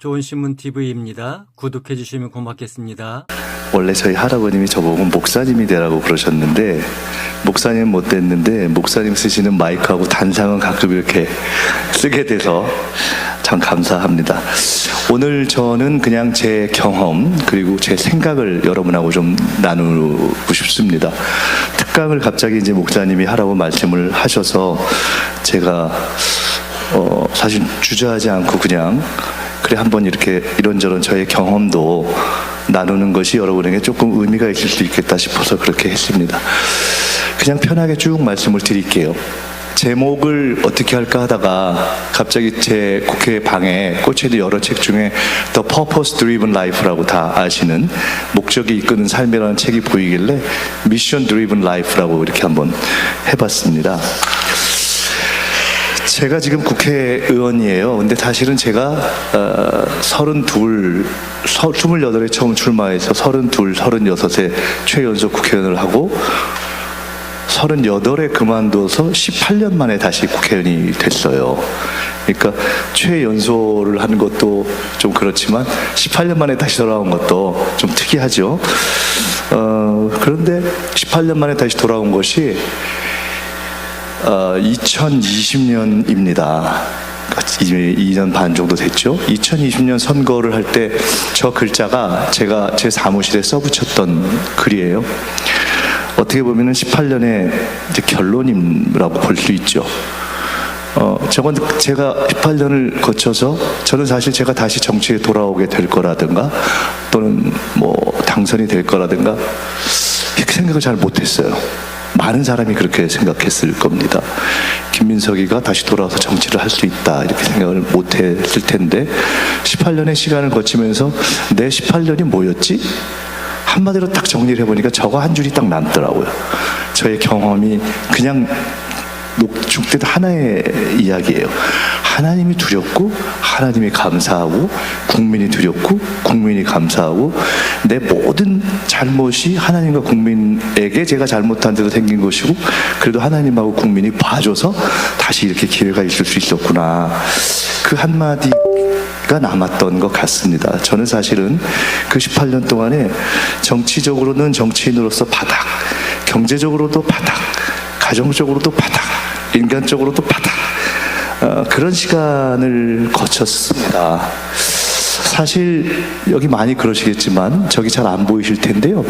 좋은 신문 TV입니다. 구독해 주시면 고맙겠습니다. 원래 저희 할아버님이 저보고 목사님이 되라고 그러셨는데 목사님 못 됐는데 목사님 쓰시는 마이크하고 단상은 가끔 이렇게 쓰게 돼서 참 감사합니다. 오늘 저는 그냥 제 경험 그리고 제 생각을 여러분하고 좀 나누고 싶습니다. 특강을 갑자기 이제 목사님이 하라고 말씀을 하셔서 제가 사실 주저하지 않고 그냥 그래 한번 이렇게 이런저런 저의 경험도 나누는 것이 여러분에게 조금 의미가 있을 수 있겠다 싶어서 그렇게 했습니다. 그냥 편하게 쭉 말씀을 드릴게요. 제목을 어떻게 할까 하다가 갑자기 제 국회 방에 꽂혀있는 여러 책 중에 The Purpose Driven Life라고 다 아시는 목적이 이끄는 삶이라는 책이 보이길래 Mission Driven Life라고 이렇게 한번 해봤습니다. 제가 지금 국회의원이에요. 근데 사실은 제가 28에 처음 출마해서 32, 36에 최연소 국회의원을 하고 38에 그만둬서 18년 만에 다시 국회의원이 됐어요. 그러니까 최연소를 하는 것도 좀 그렇지만 18년 만에 다시 돌아온 것도 좀 특이하죠. 그런데 18년 만에 다시 돌아온 것이 2020년입니다. 이제 2년 반 정도 됐죠. 2020년 선거를 할 때 저 글자가 제가 제 사무실에 써붙였던 글이에요. 어떻게 보면은 18년의 이제 결론이라고 볼 수 있죠. 저건 제가 18년을 거쳐서 저는 사실 제가 다시 정치에 돌아오게 될 거라든가 또는 뭐 당선이 될 거라든가 이렇게 생각을 잘 못했어요. 많은 사람이 그렇게 생각했을 겁니다. 김민석이가 다시 돌아와서 정치를 할 수 있다 이렇게 생각을 못했을 텐데 18년의 시간을 거치면서 내 18년이 뭐였지? 한마디로 딱 정리를 해보니까 저거 한 줄이 딱 남더라고요. 저의 경험이 그냥 녹축된 하나의 이야기예요. 하나님이 두렵고 하나님이 감사하고 국민이 두렵고 국민이 감사하고 내 모든 잘못이 하나님과 국민에게 제가 잘못한 대로 생긴 것이고 그래도 하나님하고 국민이 봐줘서 다시 이렇게 기회가 있을 수 있었구나. 그 한마디가 남았던 것 같습니다. 저는 사실은 그 18년 동안에 정치적으로는 정치인으로서 바닥, 경제적으로도 바닥, 가정적으로도 바닥, 인간적으로도 바닥 그런 시간을 거쳤습니다. 사실 여기 많이 그러시겠지만 저기 잘 안 보이실 텐데요.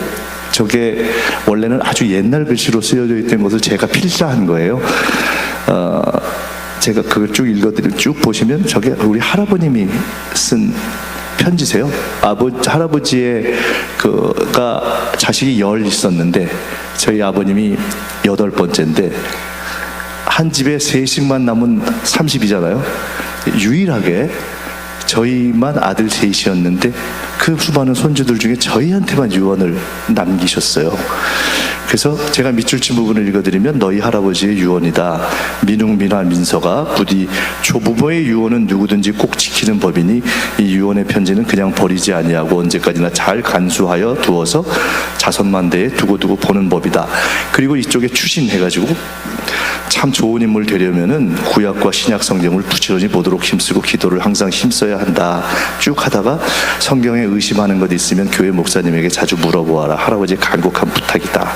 저게 원래는 아주 옛날 글씨로 쓰여져 있던 것을 제가 필사한 거예요. 제가 그걸 쭉 읽어드리면 쭉 보시면 저게 우리 할아버님이 쓴 편지세요. 할아버지의 그가 자식이 10 있었는데 저희 아버님이 8번째인데 한 집에 3씩만 남은 30이잖아요. 유일하게 저희만 아들 3이었는데 그 수많은 손주들 중에 저희한테만 유언을 남기셨어요. 그래서 제가 밑줄 친 부분을 읽어드리면 너희 할아버지의 유언이다. 민웅민화 민서가 부디 조부모의 유언은 누구든지 꼭 지키는 법이니 이 유언의 편지는 그냥 버리지 아니하고 언제까지나 잘 간수하여 두어서 자손만대에 두고두고 보는 법이다. 그리고 이쪽에 추신해가지고 참 좋은 인물 되려면은 구약과 신약 성경을 부지런히 보도록 힘쓰고 기도를 항상 힘써야 한다. 쭉 하다가 성경에 의심하는 것 있으면 교회 목사님에게 자주 물어보아라. 할아버지의 간곡한 부탁이다.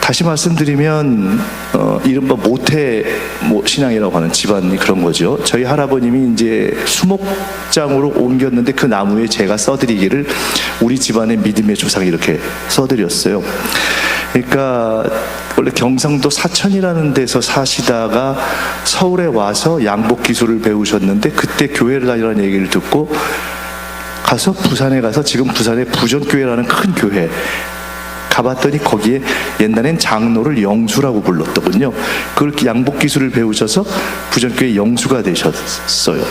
다시 말씀드리면 이른바 모태 신앙이라고 하는 집안이 그런 거죠. 저희 할아버님이 이제 수목장으로 옮겼는데 그 나무에 제가 써드리기를 우리 집안의 믿음의 조상 이렇게 써드렸어요. 그러니까 원래 경상도 사천이라는 데서 사시다가 서울에 와서 양복 기술을 배우셨는데 그때 교회를 다니라는 얘기를 듣고 가서 부산에 가서 지금 부산에 부전교회라는 큰 교회 가봤더니 거기에 옛날엔 장로를 영수라고 불렀더군요. 그렇게 양복 기술을 배우셔서 부전교회 영수가 되셨어요.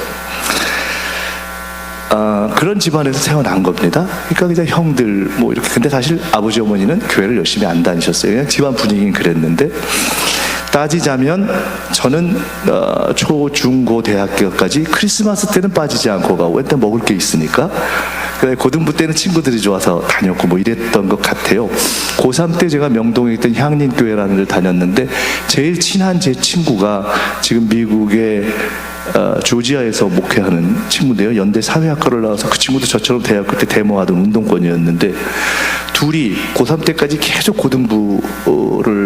그런 집안에서 태어난 겁니다. 그러니까 그냥 형들 뭐 이렇게. 근데 사실 아버지 어머니는 교회를 열심히 안 다니셨어요. 그냥 집안 분위기는 그랬는데 따지자면 저는 초, 중, 고, 대학교까지 크리스마스 때는 빠지지 않고 가고 일단 먹을 게 있으니까 고등부 때는 친구들이 좋아서 다녔고 뭐 이랬던 것 같아요. 고3 때 제가 명동에 있던 향린교회라는 데를 다녔는데 제일 친한 제 친구가 지금 미국의 조지아에서 목회하는 친구인데요. 연대 사회학과를 나와서 그 친구도 저처럼 대학교 때 데모하던 운동권이었는데 둘이 고3 때까지 계속 고등부를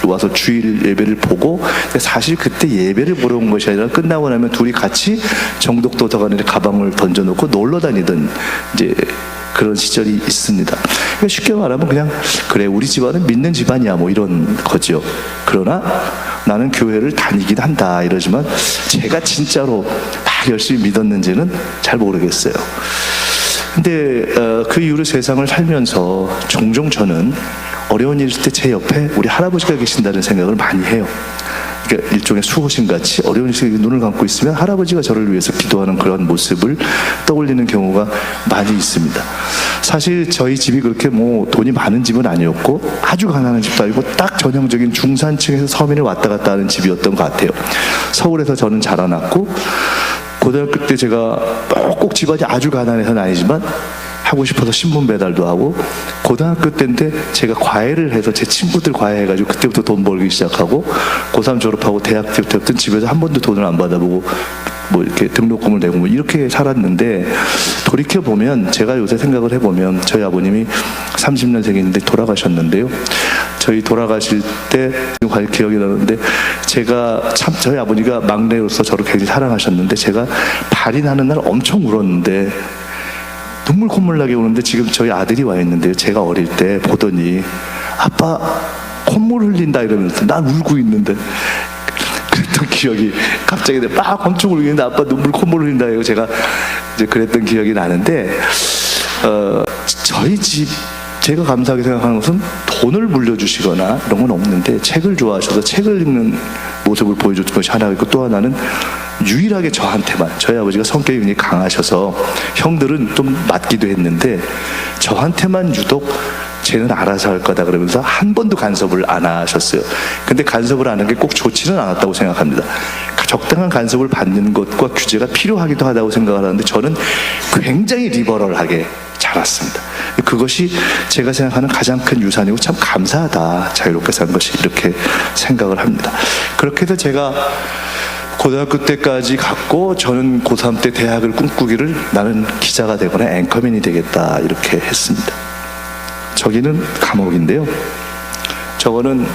와서 주일 예배를 보고, 사실 그때 예배를 보러 온 것이 아니라 끝나고 나면 둘이 같이 정독도서관에 가방을 던져놓고 놀러 다니던 이제 그런 시절이 있습니다. 그러니까 쉽게 말하면 그냥 그래 우리 집안은 믿는 집안이야 뭐 이런 거죠. 그러나 나는 교회를 다니긴 한다 이러지만 제가 진짜로 막 열심히 믿었는지는 잘 모르겠어요. 근데 그 이후로 세상을 살면서 종종 저는 어려운 일 있을 때 제 옆에 우리 할아버지가 계신다는 생각을 많이 해요. 그러니까 일종의 수호신같이 어려운 일에 눈을 감고 있으면 할아버지가 저를 위해서 기도하는 그런 모습을 떠올리는 경우가 많이 있습니다. 사실 저희 집이 그렇게 뭐 돈이 많은 집은 아니었고 아주 가난한 집도 아니고 딱 전형적인 중산층에서 서민을 왔다 갔다 하는 집이었던 것 같아요. 서울에서 저는 자라났고 고등학교 때 제가 꼭 집안이 아주 가난해서는 아니지만 하고 싶어서 신문 배달도 하고, 고등학교 때인데 제가 과외를 해서 제 친구들 과외해가지고 그때부터 돈 벌기 시작하고, 고3 졸업하고 대학 때부터는 집에서 한 번도 돈을 안 받아보고 뭐 이렇게 등록금을 내고 뭐 이렇게 살았는데, 돌이켜보면 제가 요새 생각을 해보면 저희 아버님이 30년생인데 돌아가셨는데요. 저희 돌아가실 때 기억이 나는데, 제가 참 저희 아버지가 막내로서 저를 굉장히 사랑하셨는데 제가 발이 나는 날 엄청 울었는데 눈물 콧물 나게 우는데, 지금 저희 아들이 와 있는데요. 제가 어릴 때 보더니 아빠 콧물 흘린다 이러면서 난 울고 있는데, 그랬던 기억이 갑자기 막 엄청 울고 있는데 아빠 눈물 콧물 흘린다 이거 제가 이제 그랬던 기억이 나는데, 저희 집 제가 감사하게 생각하는 것은 돈을 물려주시거나 이런 건 없는데 책을 좋아하셔서 책을 읽는 모습을 보여줬던 것이 하나가 있고, 또 하나는 유일하게 저한테만, 저희 아버지가 성격이 굉장히 강하셔서 형들은 좀 맞기도 했는데 저한테만 유독 쟤는 알아서 할 거다 그러면서 한 번도 간섭을 안 하셨어요. 근데 간섭을 하는 게 꼭 좋지는 않았다고 생각합니다. 적당한 간섭을 받는 것과 규제가 필요하기도 하다고 생각을 하는데 저는 굉장히 리버럴하게 자랐습니다. 그것이 제가 생각하는 가장 큰 유산이고 참 감사하다, 자유롭게 산 것이, 이렇게 생각을 합니다. 그렇게 해서 제가 고등학교 때까지 갔고, 저는 고3 때 대학을 꿈꾸기를 나는 기자가 되거나 앵커맨이 되겠다 이렇게 했습니다. 저기는 감옥인데요. 저거는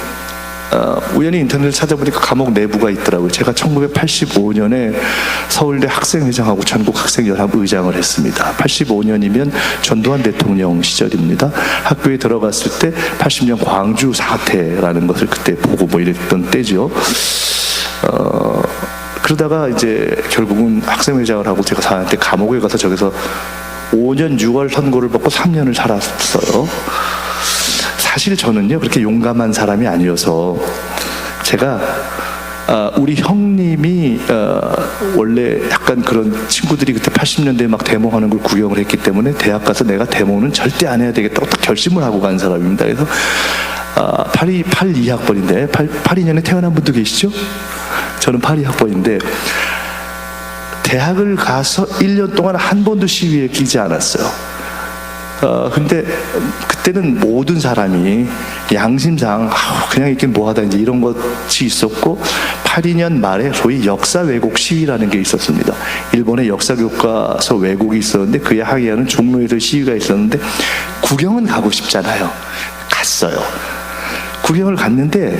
우연히 인터넷을 찾아보니까 감옥 내부가 있더라고요. 제가 1985년에 서울대 학생회장하고 전국학생연합 의장을 했습니다. 85년이면 전두환 대통령 시절입니다. 학교에 들어갔을 때 80년 광주 사태라는 것을 그때 보고 뭐 이랬던 때죠. 그러다가 이제 결국은 학생회장을 하고 제가 4년 때 감옥에 가서 저기서 5년 6월 선고를 받고 3년을 살았어요. 사실 저는요 그렇게 용감한 사람이 아니어서, 제가 우리 형님이 원래 약간 그런 친구들이 그때 80년대에 막 데모하는 걸 구경을 했기 때문에 대학 가서 내가 데모는 절대 안 해야 되겠다고 딱 결심을 하고 간 사람입니다. 그래서 82학번인데 82년에 태어난 분도 계시죠? 저는 82학번인데 대학을 가서 1년 동안 한 번도 시위에 끼지 않았어요. 근데 그때는 모든 사람이 양심상 그냥 이렇게 뭐하다 이제 이런 것이 있었고, 82년 말에 소위 역사 왜곡 시위라는 게 있었습니다. 일본의 역사 교과서 왜곡이 있었는데 그에 항의하는 종로에서 시위가 있었는데 구경은 가고 싶잖아요. 갔어요. 구경을 갔는데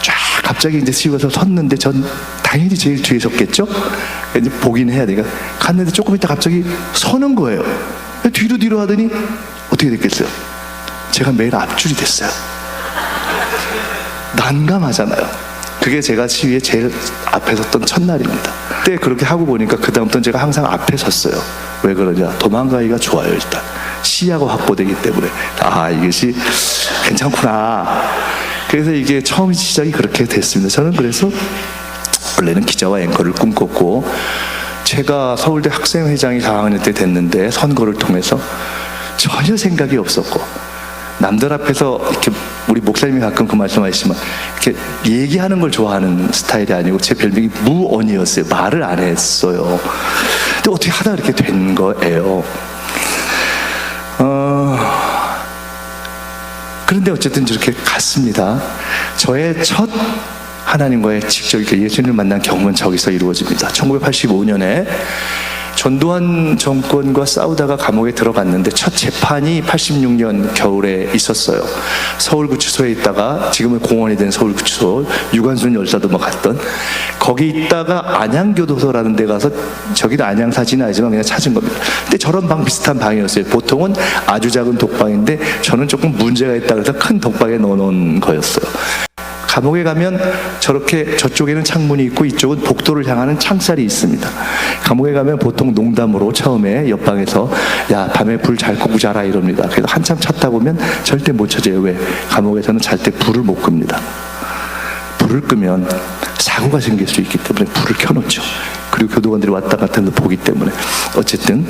쫙 갑자기 이제 시위가서 섰는데 전 당연히 제일 뒤에 섰겠죠? 이제 보긴 해야 되니까 갔는데 조금 있다 갑자기 서는 거예요. 뒤로 하더니 어떻게 됐겠어요? 제가 매일 앞줄이 됐어요. 난감하잖아요. 그게 제가 시위에 제일 앞에 섰던 첫날입니다. 그때 그렇게 하고 보니까 그 다음부터는 제가 항상 앞에 섰어요. 왜 그러냐? 도망가기가 좋아요. 일단 시야가 확보되기 때문에 이것이 괜찮구나. 그래서 이게 처음 시작이 그렇게 됐습니다. 저는 그래서 원래는 기자와 앵커를 꿈꿨고, 제가 서울대 학생회장이 4학년 때 됐는데 선거를 통해서 전혀 생각이 없었고, 남들 앞에서 이렇게 우리 목사님이 가끔 그 말씀하시지만 이렇게 얘기하는 걸 좋아하는 스타일이 아니고 제 별명이 무언이었어요. 말을 안 했어요. 근데 근데 어떻게 하다 이렇게 된 거예요. 그런데 어쨌든 저렇게 갔습니다. 저의 첫 하나님과의 직접 이렇게 예수님을 만난 경험은 저기서 이루어집니다. 1985년에 전두환 정권과 싸우다가 감옥에 들어갔는데 첫 재판이 86년 겨울에 있었어요. 서울구치소에 있다가 지금은 공원이 된 서울구치소, 유관순 열사도 뭐 갔던 거기 있다가 안양교도소라는 데 가서, 저기도 안양 사진은 아니지만 그냥 찾은 겁니다. 근데 저런 방 비슷한 방이었어요. 보통은 아주 작은 독방인데 저는 조금 문제가 있다 그래서 큰 독방에 넣어놓은 거였어요. 감옥에 가면 저렇게 저쪽에는 창문이 있고 이쪽은 복도를 향하는 창살이 있습니다. 감옥에 가면 보통 농담으로 처음에 옆방에서 야 밤에 불 잘 끄고 자라 이럽니다. 그래서 한참 찾다 보면 절대 못 찾아요. 왜? 감옥에서는 잘 때 불을 못 끕니다. 불을 끄면 사고가 생길 수 있기 때문에 불을 켜놓죠. 그리고 교도관들이 왔다 갔다 해서 보기 때문에. 어쨌든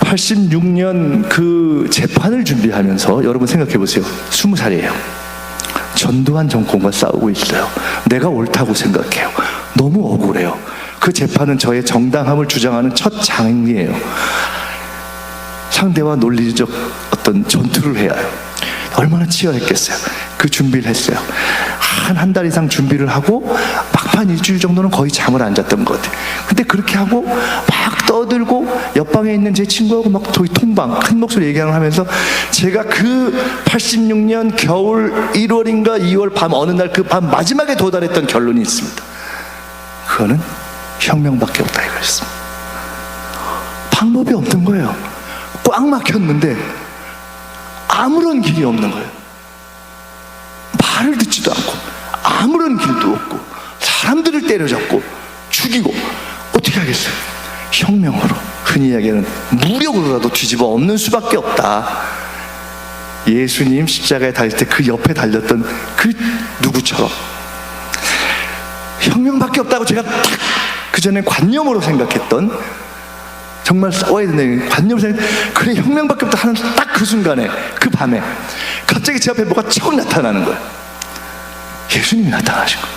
86년 그 재판을 준비하면서 여러분 생각해 보세요. 20살이에요. 전두환 정권과 싸우고 있어요. 내가 옳다고 생각해요. 너무 억울해요. 그 재판은 저의 정당함을 주장하는 첫 장이에요. 상대와 논리적 어떤 전투를 해야 해요. 얼마나 치열했겠어요. 그 준비를 했어요. 한 달 이상 준비를 하고 막판 일주일 정도는 거의 잠을 안 잤던 것 같아요. 근데 그렇게 하고 막 떠들고 옆방에 있는 제 친구하고 막 저희 통방 큰 목소리 얘기를 하면서 제가 그 86년 겨울 1월인가 2월 밤 어느 날 그 밤 마지막에 도달했던 결론이 있습니다. 그거는 혁명밖에 없다 이거였습니다. 방법이 없는 거예요. 꽉 막혔는데 아무런 길이 없는 거예요. 말을 듣지도 않고 아무런 길도 없고 사람들을 때려잡고 죽이고 어떻게 하겠어요? 혁명으로, 흔히 이야기하는 무력으로라도 뒤집어 엎는 수밖에 없다. 예수님 십자가에 달릴 때 그 옆에 달렸던 그 누구처럼 혁명밖에 없다고 제가 딱 그전에 관념으로 생각했던, 정말 싸워야 된다는 관념을 생각, 그래 혁명밖에 없다 하는 딱 그 순간에, 그 밤에 갑자기 제 앞에 뭐가 척 나타나는 거예요. 예수님이 나타나신 거예요.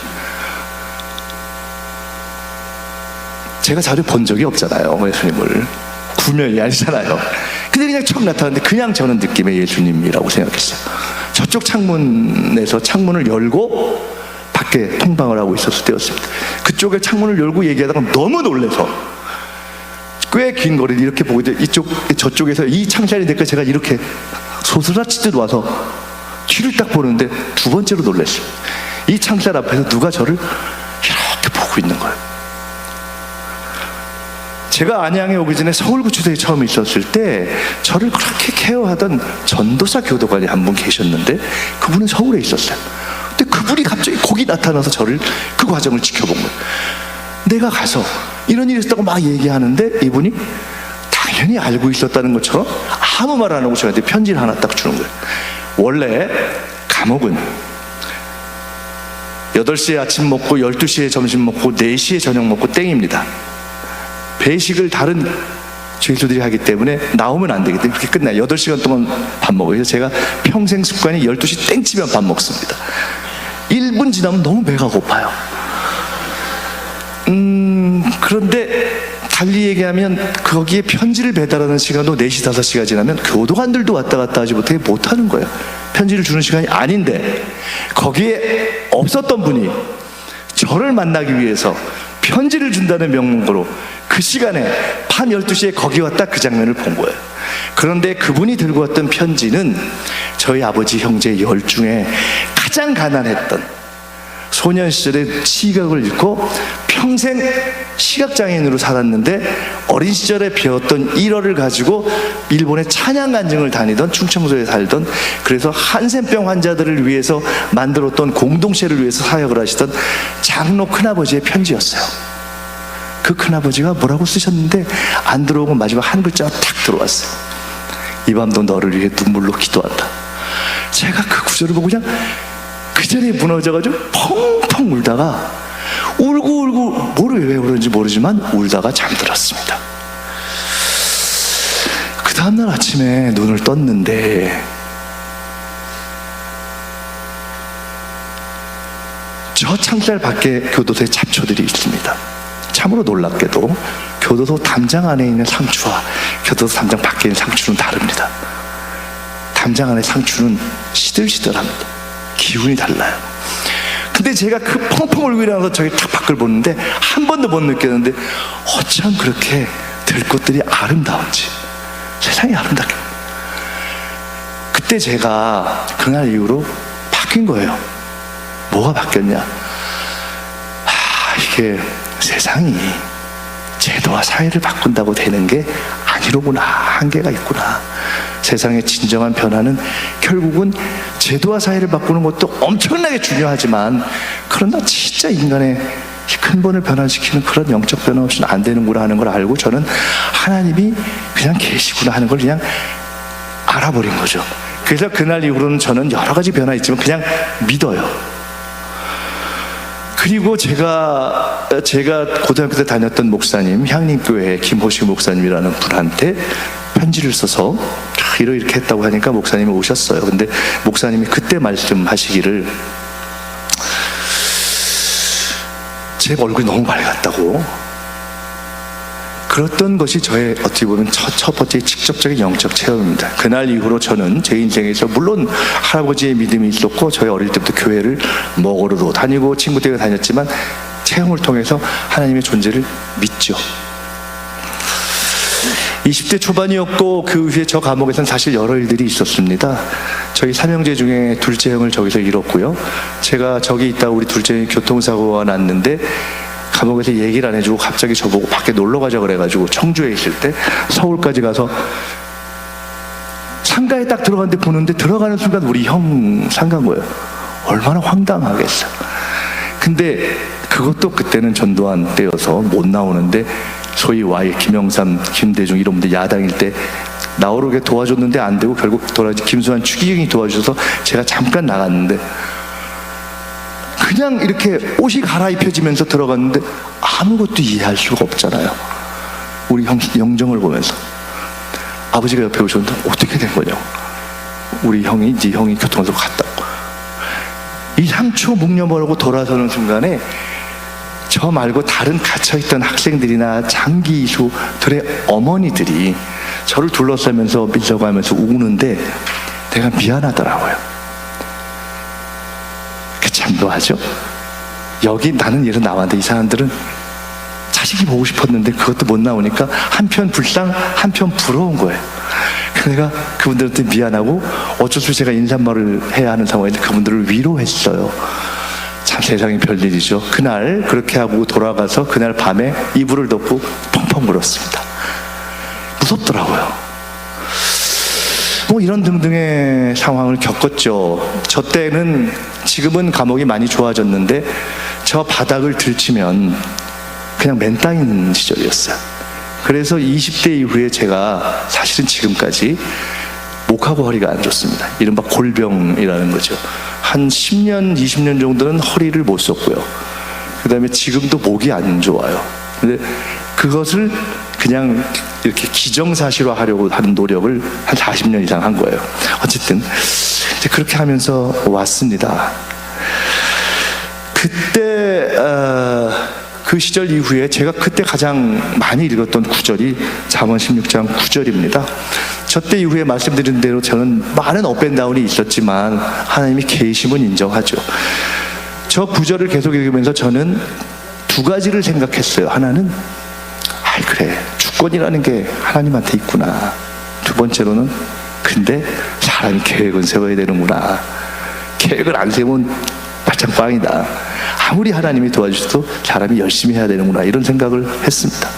제가 자료 본 적이 없잖아요. 예수님을 구면이 아니잖아요. 근데 그냥 척 나타났는데 그냥 저는 느낌의 예수님이라고 생각했어요. 저쪽 창문에서 창문을 열고 밖에 통방을 하고 있었을 때였습니다. 그쪽에 창문을 열고 얘기하다가 너무 놀라서 꽤 긴 거리를 이렇게 보고 저쪽에서 이 창살이 될까 제가 이렇게 소스라치듯 와서 뒤를 딱 보는데 두 번째로 놀랐어요. 이 창살 앞에서 누가 저를 이렇게 보고 있는 거예요. 제가 안양에 오기 전에 서울구치소에 처음 있었을 때 저를 그렇게 케어하던 전도사 교도관이 한 분 계셨는데 그분은 서울에 있었어요. 근데 그분이 갑자기 거기 나타나서 저를 그 과정을 지켜본 거예요. 내가 가서 이런 일이 있었다고 막 얘기하는데 이분이 당연히 알고 있었다는 것처럼 아무 말 안 하고 저한테 편지를 하나 딱 주는 거예요. 원래 감옥은 8시에 아침 먹고 12시에 점심 먹고 4시에 저녁 먹고 땡입니다. 배식을 다른 죄수들이 하기 때문에 나오면 안 되기 때문에 그렇게 끝나요. 8시간 동안 밥 먹어요. 그래서 제가 평생 습관이 12시 땡치면 밥 먹습니다. 1분 지나면 너무 배가 고파요. 그런데 달리 얘기하면 거기에 편지를 배달하는 시간도 4시, 5시가 지나면 교도관들도 왔다 갔다 하지 못하는 거예요. 편지를 주는 시간이 아닌데 거기에 없었던 분이 저를 만나기 위해서 편지를 준다는 명목으로 그 시간에 밤 12시에 거기 왔다 그 장면을 본 거예요. 그런데 그분이 들고 왔던 편지는 저희 아버지 형제 10 중에 가장 가난했던, 소년 시절에 시각을 잃고 평생 시각장애인으로 살았는데 어린 시절에 배웠던 일어를 가지고 일본의 찬양 간증을 다니던, 충청도에 살던, 그래서 한센병 환자들을 위해서 만들었던 공동체를 위해서 사역을 하시던 장로 큰아버지의 편지였어요. 그 큰아버지가 뭐라고 쓰셨는데 안 들어오고 마지막 한 글자가 탁 들어왔어요. 이 밤도 너를 위해 눈물로 기도한다. 제가 그 구절을 보고 그냥 그 자리에 무너져가지고 펑펑 울다가 울고 왜 그런지 모르지만 울다가 잠들었습니다. 그 다음날 아침에 눈을 떴는데 저 창살 밖에 교도소에 잡초들이 있습니다. 참으로 놀랍게도 교도소 담장 안에 있는 상추와 교도소 담장 밖에 있는 상추는 다릅니다. 담장 안에 상추는 시들시들합니다. 기운이 달라요. 근데 제가 그 펑펑 울고 일어나서 저기 탁 밖을 보는데 한 번도 못 느꼈는데 어쩜 그렇게 들꽃들이 아름다운지, 세상이 아름답게. 그때 제가 그날 이후로 바뀐 거예요. 뭐가 바뀌었냐? 이게 세상이 제도와 사회를 바꾼다고 되는 게 아니로구나. 한계가 있구나. 세상의 진정한 변화는 결국은 제도와 사회를 바꾸는 것도 엄청나게 중요하지만, 그러나 진짜 인간의 근본을 변화시키는 그런 영적 변화 없이는 안 되는구나 하는 걸 알고, 저는 하나님이 그냥 계시구나 하는 걸 그냥 알아버린 거죠. 그래서 그날 이후로는 저는 여러 가지 변화 있지만 그냥 믿어요. 그리고 제가 고등학교 때 다녔던 목사님, 향림교회 김호식 목사님이라는 분한테 편지를 써서 이렇게 했다고 하니까 목사님이 오셨어요. 근데 목사님이 그때 말씀하시기를, 제 얼굴이 너무 밝았다고. 그랬던 것이 저의 어떻게 보면 첫 번째 직접적인 영적 체험입니다. 그날 이후로 저는 제 인생에서 물론 할아버지의 믿음이 있었고, 저희 어릴 때부터 교회를 먹으러도 다니고 친구들과 다녔지만 체험을 통해서 하나님의 존재를 믿죠. 20대 초반이었고 그 후에 저 감옥에서는 사실 여러 일들이 있었습니다. 저희 삼형제 중에 둘째 형을 저기서 잃었고요. 제가 저기 있다가 우리 둘째 형이 교통사고가 났는데 감옥에서 얘기를 안 해주고 갑자기 저보고 밖에 놀러 가자 그래가지고 청주에 있을 때 서울까지 가서 상가에 딱 들어갔는데 보는데 들어가는 순간 우리 형 상가인 거예요. 얼마나 황당하겠어. 근데 그것도 그때는 전두환 때여서 못 나오는데 소위 Y, 김영삼, 김대중 이런 분들 야당일 때 나오게 도와줬는데 안 되고 결국 김수환 추기경이 도와주셔서 제가 잠깐 나갔는데 그냥 이렇게 옷이 갈아입혀지면서 들어갔는데 아무것도 이해할 수가 없잖아요. 우리 형 영정을 보면서 아버지가 옆에 오셨는데 어떻게 된 거냐고. 우리 형이 네 형이 교통사고 갔다고. 이 상처 묵념하고 돌아서는 순간에 저 말고 다른 갇혀있던 학생들이나 장기 이수들의 어머니들이 저를 둘러싸면서 밀려가면서 우는데 내가 미안하더라고요. 그 참도하죠. 여기 나는 예로 나왔는데 이 사람들은 자식이 보고 싶었는데 그것도 못 나오니까 한편 불쌍 한편 부러운 거예요. 그래서 내가 그분들한테 미안하고 어쩔 수 없이 제가 인사말을 해야 하는 상황인데 그분들을 위로했어요. 참 세상이 별일이죠. 그날 그렇게 하고 돌아가서 그날 밤에 이불을 덮고 펑펑 울었습니다. 무섭더라고요. 뭐 이런 등등의 상황을 겪었죠. 저 때는 지금은 감옥이 많이 좋아졌는데 저 바닥을 들치면 그냥 맨 땅인 시절이었어요. 그래서 20대 이후에 제가 사실은 지금까지 목하고 허리가 안 좋습니다. 이른바 골병이라는 거죠. 한 10년, 20년 정도는 허리를 못 썼고요. 그 다음에 지금도 목이 안 좋아요. 근데 그것을 그냥 이렇게 기정사실화 하려고 하는 노력을 한 40년 이상 한 거예요. 어쨌든 이제 그렇게 하면서 왔습니다. 그때 그 시절 이후에 제가 그때 가장 많이 읽었던 구절이 잠언 16장 9절입니다. 저 때 이후에 말씀드린 대로 저는 많은 업앤다운이 있었지만 하나님이 계심은 인정하죠. 저 구절을 계속 읽으면서 저는 두 가지를 생각했어요. 하나는 그래 주권이라는 게 하나님한테 있구나. 두 번째로는 근데 사람이 계획은 세워야 되는구나. 계획을 안 세우면 바짝 꽝이다. 아무리 하나님이 도와주셔도 사람이 열심히 해야 되는구나. 이런 생각을 했습니다.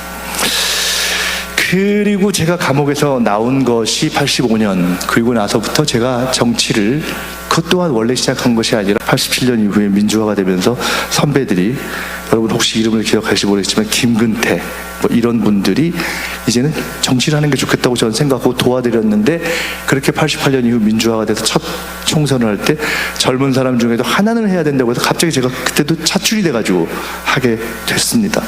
그리고 제가 감옥에서 나온 것이 85년 그리고 나서부터 제가 정치를 그것 또한 원래 시작한 것이 아니라 87년 이후에 민주화가 되면서 선배들이 여러분 혹시 이름을 기억하실지 모르겠지만 김근태 뭐 이런 분들이 이제는 정치를 하는 게 좋겠다고 저는 생각하고 도와드렸는데 그렇게 88년 이후 민주화가 돼서 첫 총선을 할 때 젊은 사람 중에도 하나는 해야 된다고 해서 갑자기 제가 그때도 차출이 돼가지고 하게 됐습니다.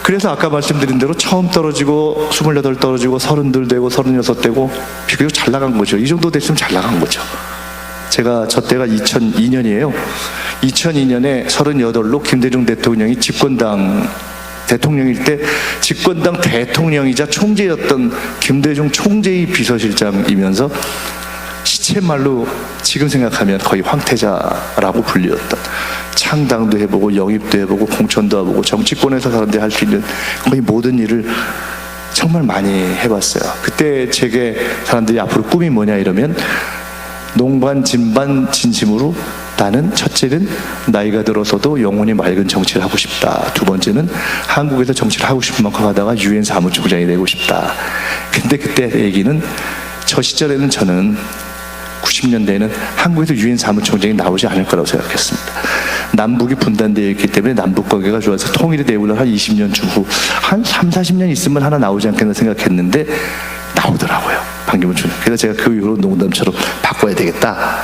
그래서 아까 말씀드린 대로 처음 떨어지고 28 떨어지고 32 되고 36 되고 비교적 잘 나간 거죠. 이 정도 됐으면 잘 나간 거죠. 제가 저 때가 2002년이에요. 2002년에 38로 김대중 대통령이 집권당 대통령일 때 집권당 대통령이자 총재였던 김대중 총재의 비서실장이면서 시쳇말로 지금 생각하면 거의 황태자라고 불리웠던, 창당도 해보고 영입도 해보고 공천도 해보고 정치권에서 사람들이 할 수 있는 거의 모든 일을 정말 많이 해봤어요. 그때 제게 사람들이 앞으로 꿈이 뭐냐 이러면 농반 진반 진심으로 나는 첫째는 나이가 들어서도 영혼이 맑은 정치를 하고 싶다. 두 번째는 한국에서 정치를 하고 싶은 만큼 하다가 유엔 사무총장이 되고 싶다. 근데 그때 얘기는, 저 시절에는 저는 90년대에는 한국에서 유엔 사무총장이 나오지 않을 거라고 생각했습니다. 남북이 분단되어 있기 때문에 남북 관계가 좋아서 통일이 되고 한 20년쯤 후 한 3, 40년 있으면 하나 나오지 않겠나 생각했는데 나오더라고요, 반기문 총장. 그래서 제가 그 이후로 농담처럼 바꿔야 되겠다.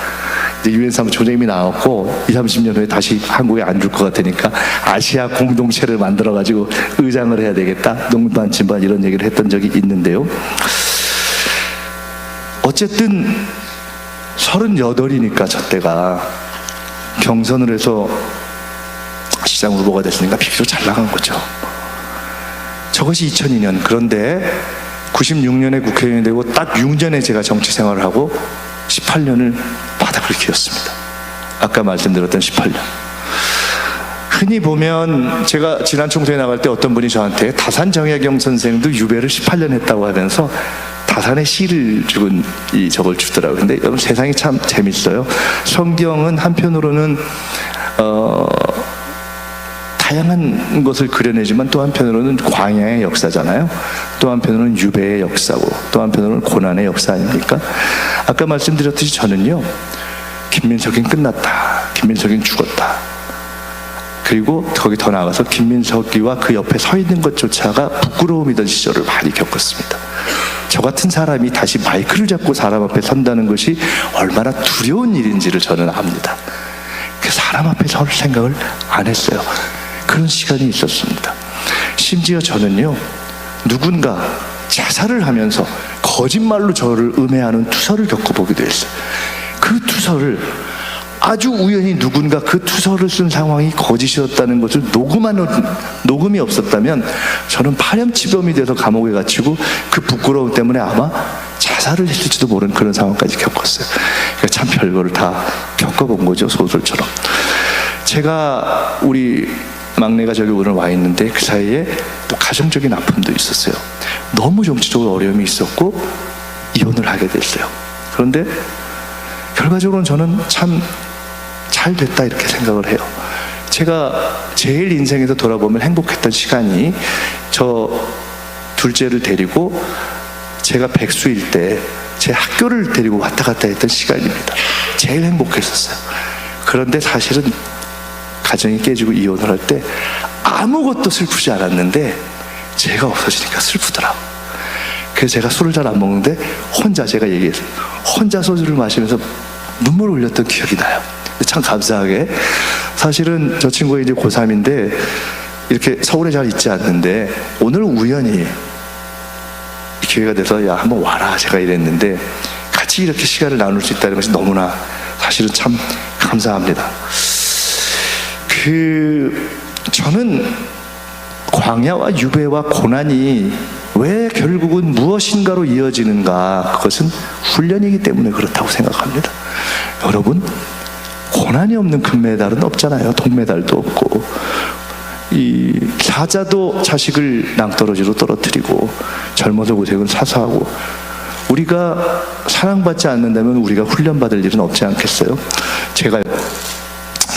유엔 사무총장님이 나왔고 20, 30년 후에 다시 한국에 안 줄 것 같으니까 아시아 공동체를 만들어가지고 의장을 해야 되겠다. 농반 진반 이런 얘기를 했던 적이 있는데요. 어쨌든 38이니까 저 때가 경선을 해서 시장 후보가 됐으니까 비교적 잘 나간 거죠. 저것이 2002년. 그런데 96년에 국회의원이 되고 딱 6년에 제가 정치 생활을 하고 18년을 바닥을 기었습니다. 아까 말씀드렸던 18년. 흔히 보면 제가 지난 총선에 나갈 때 어떤 분이 저한테 다산 정혜경 선생도 유배를 18년 했다고 하면서 다산의 시를 죽은 저걸 주더라고요. 근데 여러분, 세상이 참 재밌어요. 성경은 한편으로는 다양한 것을 그려내지만 또 한편으로는 광야의 역사잖아요. 또 한편으로는 유배의 역사고 또 한편으로는 고난의 역사 아닙니까? 아까 말씀드렸듯이 저는요, 김민석이는 끝났다, 김민석이는 죽었다, 그리고 거기 더 나아가서 김민석이와 그 옆에 서 있는 것조차가 부끄러움이던 시절을 많이 겪었습니다. 저 같은 사람이 다시 마이크를 잡고 사람 앞에 선다는 것이 얼마나 두려운 일인지를 저는 압니다. 그 사람 앞에 설 생각을 안 했어요. 그런 시간이 있었습니다. 심지어 저는요, 누군가 자살을 하면서 거짓말로 저를 음해하는 투서를 겪어보기도 했어요. 그 투서를 아주 우연히 누군가 그 투서를 쓴 상황이 거짓이었다는 것을 녹음이 없었다면 저는 파렴치범이 돼서 감옥에 갇히고 그 부끄러움 때문에 아마 자살을 했을지도 모르는 그런 상황까지 겪었어요. 그러니까 참 별거를 다 겪어본 거죠, 소설처럼. 제가 우리 막내가 저기 오늘 와 있는데 그 사이에 또 가정적인 아픔도 있었어요. 너무 정치적으로 어려움이 있었고 이혼을 하게 됐어요. 그런데 결과적으로는 저는 참 잘 됐다 이렇게 생각을 해요. 제가 제일 인생에서 돌아보면 행복했던 시간이 저 둘째를 데리고 제가 백수일 때 제 학교를 데리고 왔다 갔다 했던 시간입니다. 제일 행복했었어요. 그런데 사실은 가정이 깨지고 이혼을 할 때 아무것도 슬프지 않았는데 제가 없어지니까 슬프더라고요. 그래서 제가 술을 잘 안 먹는데 혼자, 제가 얘기했어요, 혼자 소주를 마시면서 눈물을 흘렸던 기억이 나요. 참 감사하게, 사실은 저 친구가 이제 고3인데 이렇게 서울에 잘 있지 않는데 오늘 우연히 기회가 돼서 야 한번 와라 제가 이랬는데 같이 이렇게 시간을 나눌 수 있다는 것이 너무나 사실은 참 감사합니다. 저는 광야와 유배와 고난이 왜 결국은 무엇인가로 이어지는가, 그것은 훈련이기 때문에 그렇다고 생각합니다. 여러분, 고난이 없는 금메달은 없잖아요. 동메달도 없고, 이 사자도 자식을 낭떠러지로 떨어뜨리고 젊어서 고생은 사서하고, 우리가 사랑받지 않는다면 우리가 훈련받을 일은 없지 않겠어요? 제가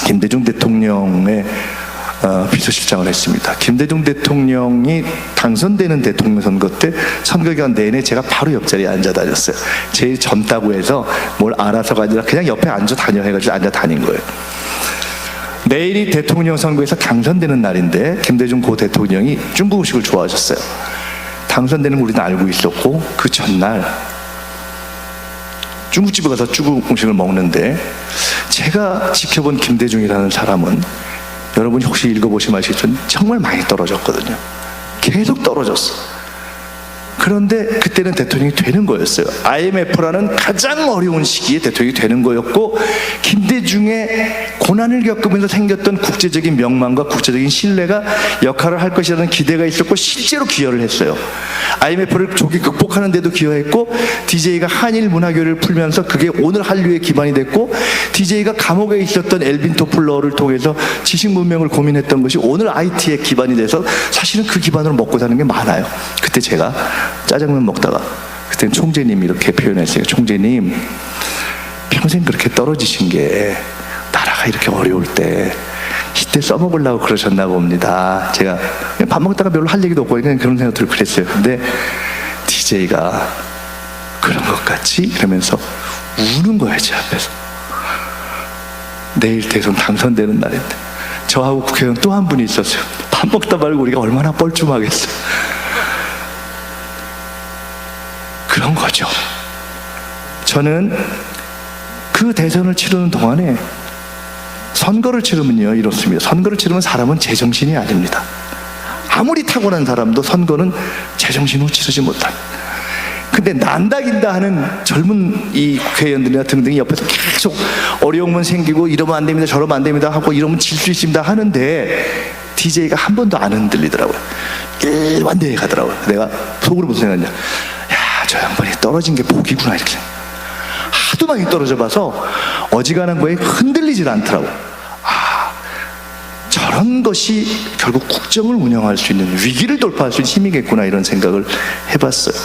김대중 대통령의 비서실장을 했습니다. 김대중 대통령이 당선되는 대통령 선거 때 선거 기간 내내 제가 바로 옆자리에 앉아 다녔어요. 제일 젊다고 해서 뭘 알아서가 아니라 그냥 옆에 앉아 다녀 해가지고 앉아 다닌 거예요. 내일이 대통령 선거에서 당선되는 날인데 김대중 고 대통령이 중국 음식을 좋아하셨어요. 당선되는 거 우리는 알고 있었고, 그 전날 중국집에 가서 중국 음식을 먹는데 제가 지켜본 김대중이라는 사람은, 여러분이 혹시 읽어보시면 아시겠지만 정말 많이 떨어졌거든요. 계속 떨어졌어. 그런데 그때는 대통령이 되는 거였어요. IMF라는 가장 어려운 시기에 대통령이 되는 거였고, 김대중의 고난을 겪으면서 생겼던 국제적인 명망과 국제적인 신뢰가 역할을 할 것이라는 기대가 있었고 실제로 기여를 했어요. IMF를 조기 극복하는 데도 기여했고, DJ가 한일 문화교류를 풀면서 그게 오늘 한류의 기반이 됐고, DJ가 감옥에 있었던 엘빈 토플러를 통해서 지식 문명을 고민했던 것이 오늘 IT의 기반이 돼서 사실은 그 기반으로 먹고 사는 게 많아요. 그때 제가 짜장면 먹다가, 그때는 총재님이 이렇게 표현했어요. 총재님, 평생 그렇게 떨어지신 게 나라가 이렇게 어려울 때 이때 써먹으려고 그러셨나 봅니다. 제가 밥 먹다가 별로 할 얘기도 없고 그냥 그런 생각 들고 그랬어요. 근데 DJ가 그런 것 같지? 이러면서 우는 거야, 제 앞에서. 내일 대선 당선되는 날인데 저하고 국회의원 또 한 분이 있었어요. 밥 먹다 말고 우리가 얼마나 뻘쭘하겠어. 그런 거죠. 저는 그 대선을 치르는 동안에, 선거를 치르면요 이렇습니다. 선거를 치르면 사람은 제정신이 아닙니다. 아무리 타고난 사람도 선거는 제정신으로 치르지 못한. 근데 난다긴다 하는 젊은 이 국회의원들이나 등등이 옆에서 계속 어려움은 생기고 이러면 안 됩니다, 저러면 안 됩니다 하고, 이러면 질 수 있습니다 하는데 DJ가 한 번도 안 흔들리더라고요. 일관되게 가더라고요. 내가 속으로 무슨 생각이냐, 야, 저 양반이 떨어진 게 복이구나, 이렇게. 하도 많이 떨어져 봐서 어지간한 거에 흔들리질 않더라고. 아, 저런 것이 결국 국정을 운영할 수 있는, 위기를 돌파할 수 있는 힘이겠구나, 이런 생각을 해봤어요.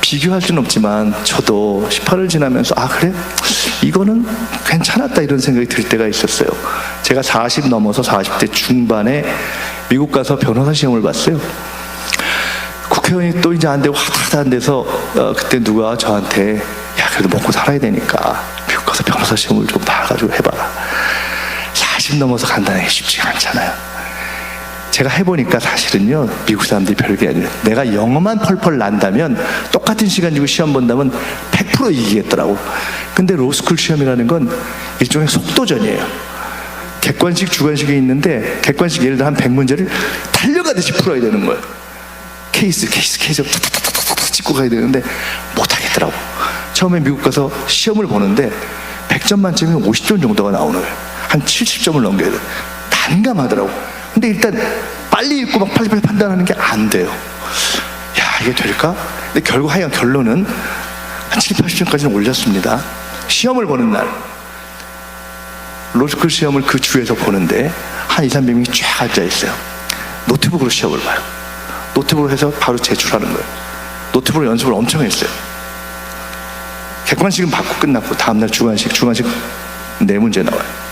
비교할 수는 없지만 저도 18을 지나면서 아, 그래? 이거는 괜찮았다, 이런 생각이 들 때가 있었어요. 제가 40 넘어서 40대 중반에 미국 가서 변호사 시험을 봤어요. 국회의원이 또 이제 안 되고 하다 안 돼서 그때 누가 저한테, 야, 그래도 먹고 살아야 되니까 미국 가서 변호사 시험을 좀 봐가지고 해봐라. 40 넘어서 간다는 게 쉽지가 않잖아요. 제가 해보니까 사실은요, 미국 사람들이 별게 아니에요. 내가 영어만 펄펄 난다면, 똑같은 시간 주고 시험 본다면 100% 이기겠더라고. 근데 로스쿨 시험이라는 건 일종의 속도전이에요. 객관식, 주관식이 있는데, 객관식 예를 들어 한 100문제를 달려가듯이 풀어야 되는 거예요. 케이스 탁탁탁탁 찍고 가야 되는데 못하겠더라고. 처음에 미국 가서 시험을 보는데 100점 만점에 50점 정도가 나오는 거예요. 한 70점을 넘겨야 돼요. 난감하더라고. 근데 일단 빨리 읽고 막 빨리빨리 판단하는 게 안 돼요. 야, 이게 될까? 근데 결국 하여간 결론은 한 70, 80점까지는 올렸습니다. 시험을 보는 날, 로스쿨 시험을 그 주에서 보는데 한 2, 300명이 쫙 앉아있어요. 노트북으로 시험을 봐요. 노트북으로 해서 바로 제출하는 거예요. 노트북으로 연습을 엄청 했어요. 객관식은 받고 끝났고, 다음날 주관식 4문제 나와요.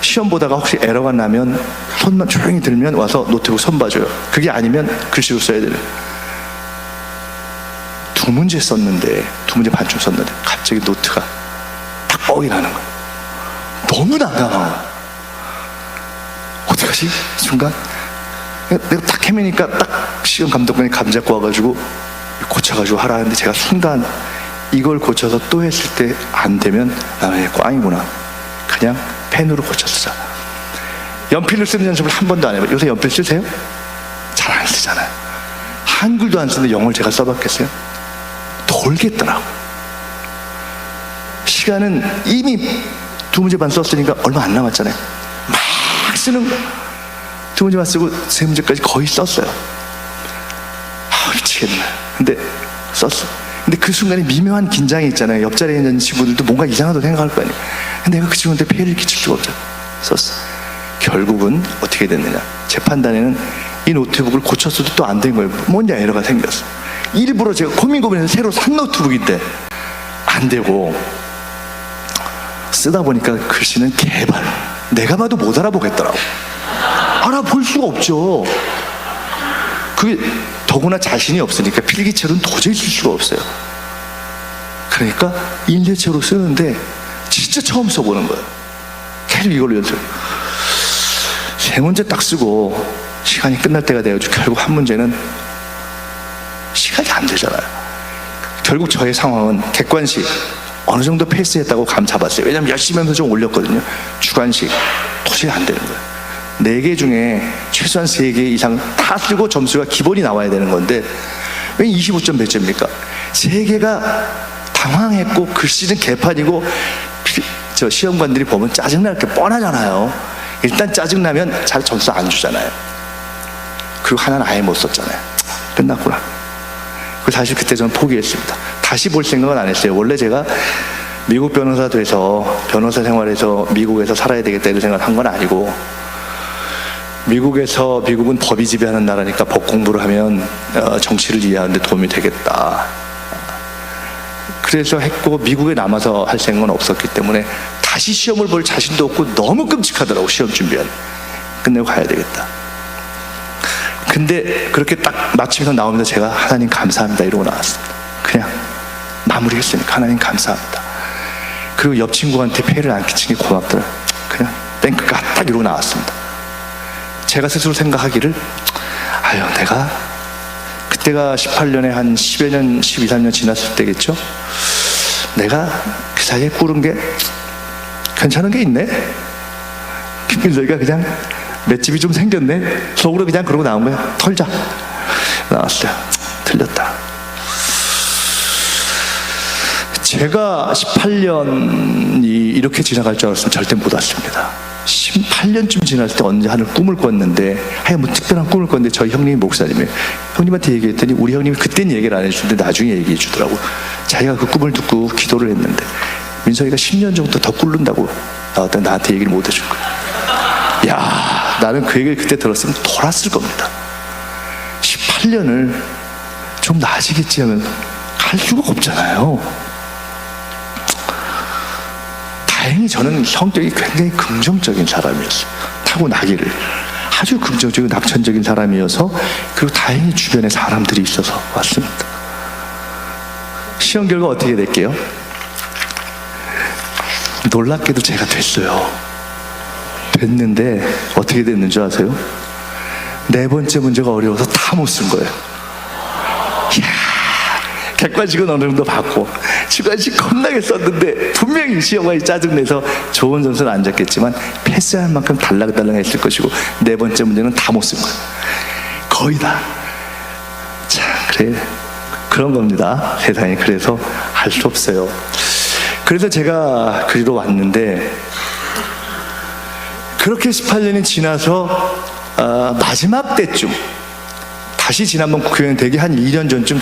시험 보다가 혹시 에러가 나면 손만 조용히 들면 와서 노트북 손 봐줘요. 그게 아니면 글씨로 써야 돼요. 2문제 썼는데, 2문제 반쯤 썼는데 갑자기 노트가 딱 뻑이 나는 거예요. 너무 난감하고, 어떡하지? 순간 내가 딱 헤매니까 딱 시험 감독관이 감 잡고 와가지고 고쳐가지고 하라 하는데, 제가 순간 이걸 고쳐서 또 했을 때 안 되면 나는 꽝이구나. 그냥 펜으로 고쳤어. 연필로 쓰는 연습을 한 번도 안 해봐요. 요새 연필 쓰세요? 잘 안 쓰잖아요. 한글도 안 쓰는데 영어를 제가 써봤겠어요? 돌겠더라고. 시간은 이미 2문제 반 썼으니까 얼마 안 남았잖아요. 막 쓰는 거. 2문제만 쓰고 3문제까지 거의 썼어요. 아, 미치겠네. 근데 썼어. 근데 그 순간에 미묘한 긴장이 있잖아요. 옆자리에 있는 친구들도 뭔가 이상하다고 생각할 거 아니에요. 근데 내가 그 친구한테 폐해를 끼칠 수가 없잖아. 썼어. 결국은 어떻게 됐느냐, 제 판단에는 이 노트북을 고쳤어도 또 안 된 거예요. 뭔지 에러가 생겼어. 일부러 제가 고민해서 새로 산 노트북인데 안 되고, 쓰다 보니까 글씨는 개발. 내가 봐도 못 알아보겠더라고. 알아볼 수가 없죠. 그게 더구나 자신이 없으니까 필기체로는 도저히 쓸 수가 없어요. 그러니까 인쇄체로 쓰는데 진짜 처음 써보는 거예요. 계속 이걸로 연습. 3문제 딱 쓰고 시간이 끝날 때가 돼가지고 결국 한 문제는 시간이 안 되잖아요. 결국 저의 상황은 객관식 어느 정도 패스했다고 감 잡았어요. 왜냐면 열심히 하면서 좀 올렸거든요. 주관식 도저히 안 되는 거예요. 4개 중에 최소한 3개 이상 다 쓰고 점수가 기본이 나와야 되는 건데 왜 25점 몇 점입니까? 3개가 당황했고 글씨는 개판이고 저 시험관들이 보면 짜증날 게 뻔하잖아요. 일단 짜증나면 잘 점수 안 주잖아요. 그리고 하나는 아예 못 썼잖아요. 끝났구나. 사실 그때 저는 포기했습니다. 다시 볼 생각은 안 했어요. 원래 제가 미국 변호사 돼서 변호사 생활에서 미국에서 살아야 되겠다 이런 생각을 한 건 아니고, 미국은 법이 지배하는 나라니까 법 공부를 하면 정치를 이해하는 데 도움이 되겠다. 그래서 했고, 미국에 남아서 할 생각은 없었기 때문에 다시 시험을 볼 자신도 없고 너무 끔찍하더라고. 시험 준비한 끝내고 가야 되겠다. 근데 그렇게 딱 마치면서 나오면서 제가 하나님 감사합니다 이러고 나왔습니다. 그냥 마무리했으니까 하나님 감사합니다. 그리고 옆 친구한테 폐해를 안 끼친 게 고맙더라. 그냥 땡크가 딱 이러고 나왔습니다. 제가 스스로 생각하기를, 아유, 내가 그때가 18년에 한 10여 년, 12, 13년 지났을 때겠죠. 내가 그 사이에 꾸른 게 괜찮은 게 있네. 김민석이가 그냥 맷집이 좀 생겼네. 속으로 그냥 그러고 나온 거야. 털자. 나왔어요. 틀렸다. 제가 18년이 이렇게 지나갈 줄 알았으면 절대 못 왔습니다. 18년쯤 지났을 때 언제 하늘 꿈을 꿨는데, 하여간 뭐 특별한 꿈을 꿨는데 저희 형님이 목사님이에요. 형님한테 얘기했더니 우리 형님이 그때는 얘기를 안 해주는데 나중에 얘기해 주더라고. 자기가 그 꿈을 듣고 기도를 했는데 민석이가 10년 정도 더 꿇는다고 나왔더니 나한테 얘기를 못 해준 거야. 야, 나는 그 얘기를 그때 들었으면 돌았을 겁니다. 18년을 좀 나아지겠지 하면 갈 수가 없잖아요. 다행히 저는 성격이 굉장히 긍정적인 사람이었어요. 타고나기를 아주 긍정적이고 낙천적인 사람이어서, 그리고 다행히 주변에 사람들이 있어서 왔습니다. 시험 결과 어떻게 될게요? 놀랍게도 제가 됐어요. 됐는데 어떻게 됐는 줄 아세요? 4번째 문제가 어려워서 다 못 쓴 거예요. 이야, 객관식은 어느 정도 받고 주관식 겁나게 썼는데 분명히 시험관이 짜증내서 좋은 점수는 안 줬겠지만 패스할 만큼 달랑달랑 했을 것이고 4번째 문제는 다 못 쓴 거예요. 거의 다. 자, 그래, 그런 겁니다. 세상에. 그래서 할 수 없어요. 그래서 제가 그리로 왔는데, 그렇게 18년이 지나서 마지막 때쯤 다시 지난번 국회의원 되기 한 2년 전쯤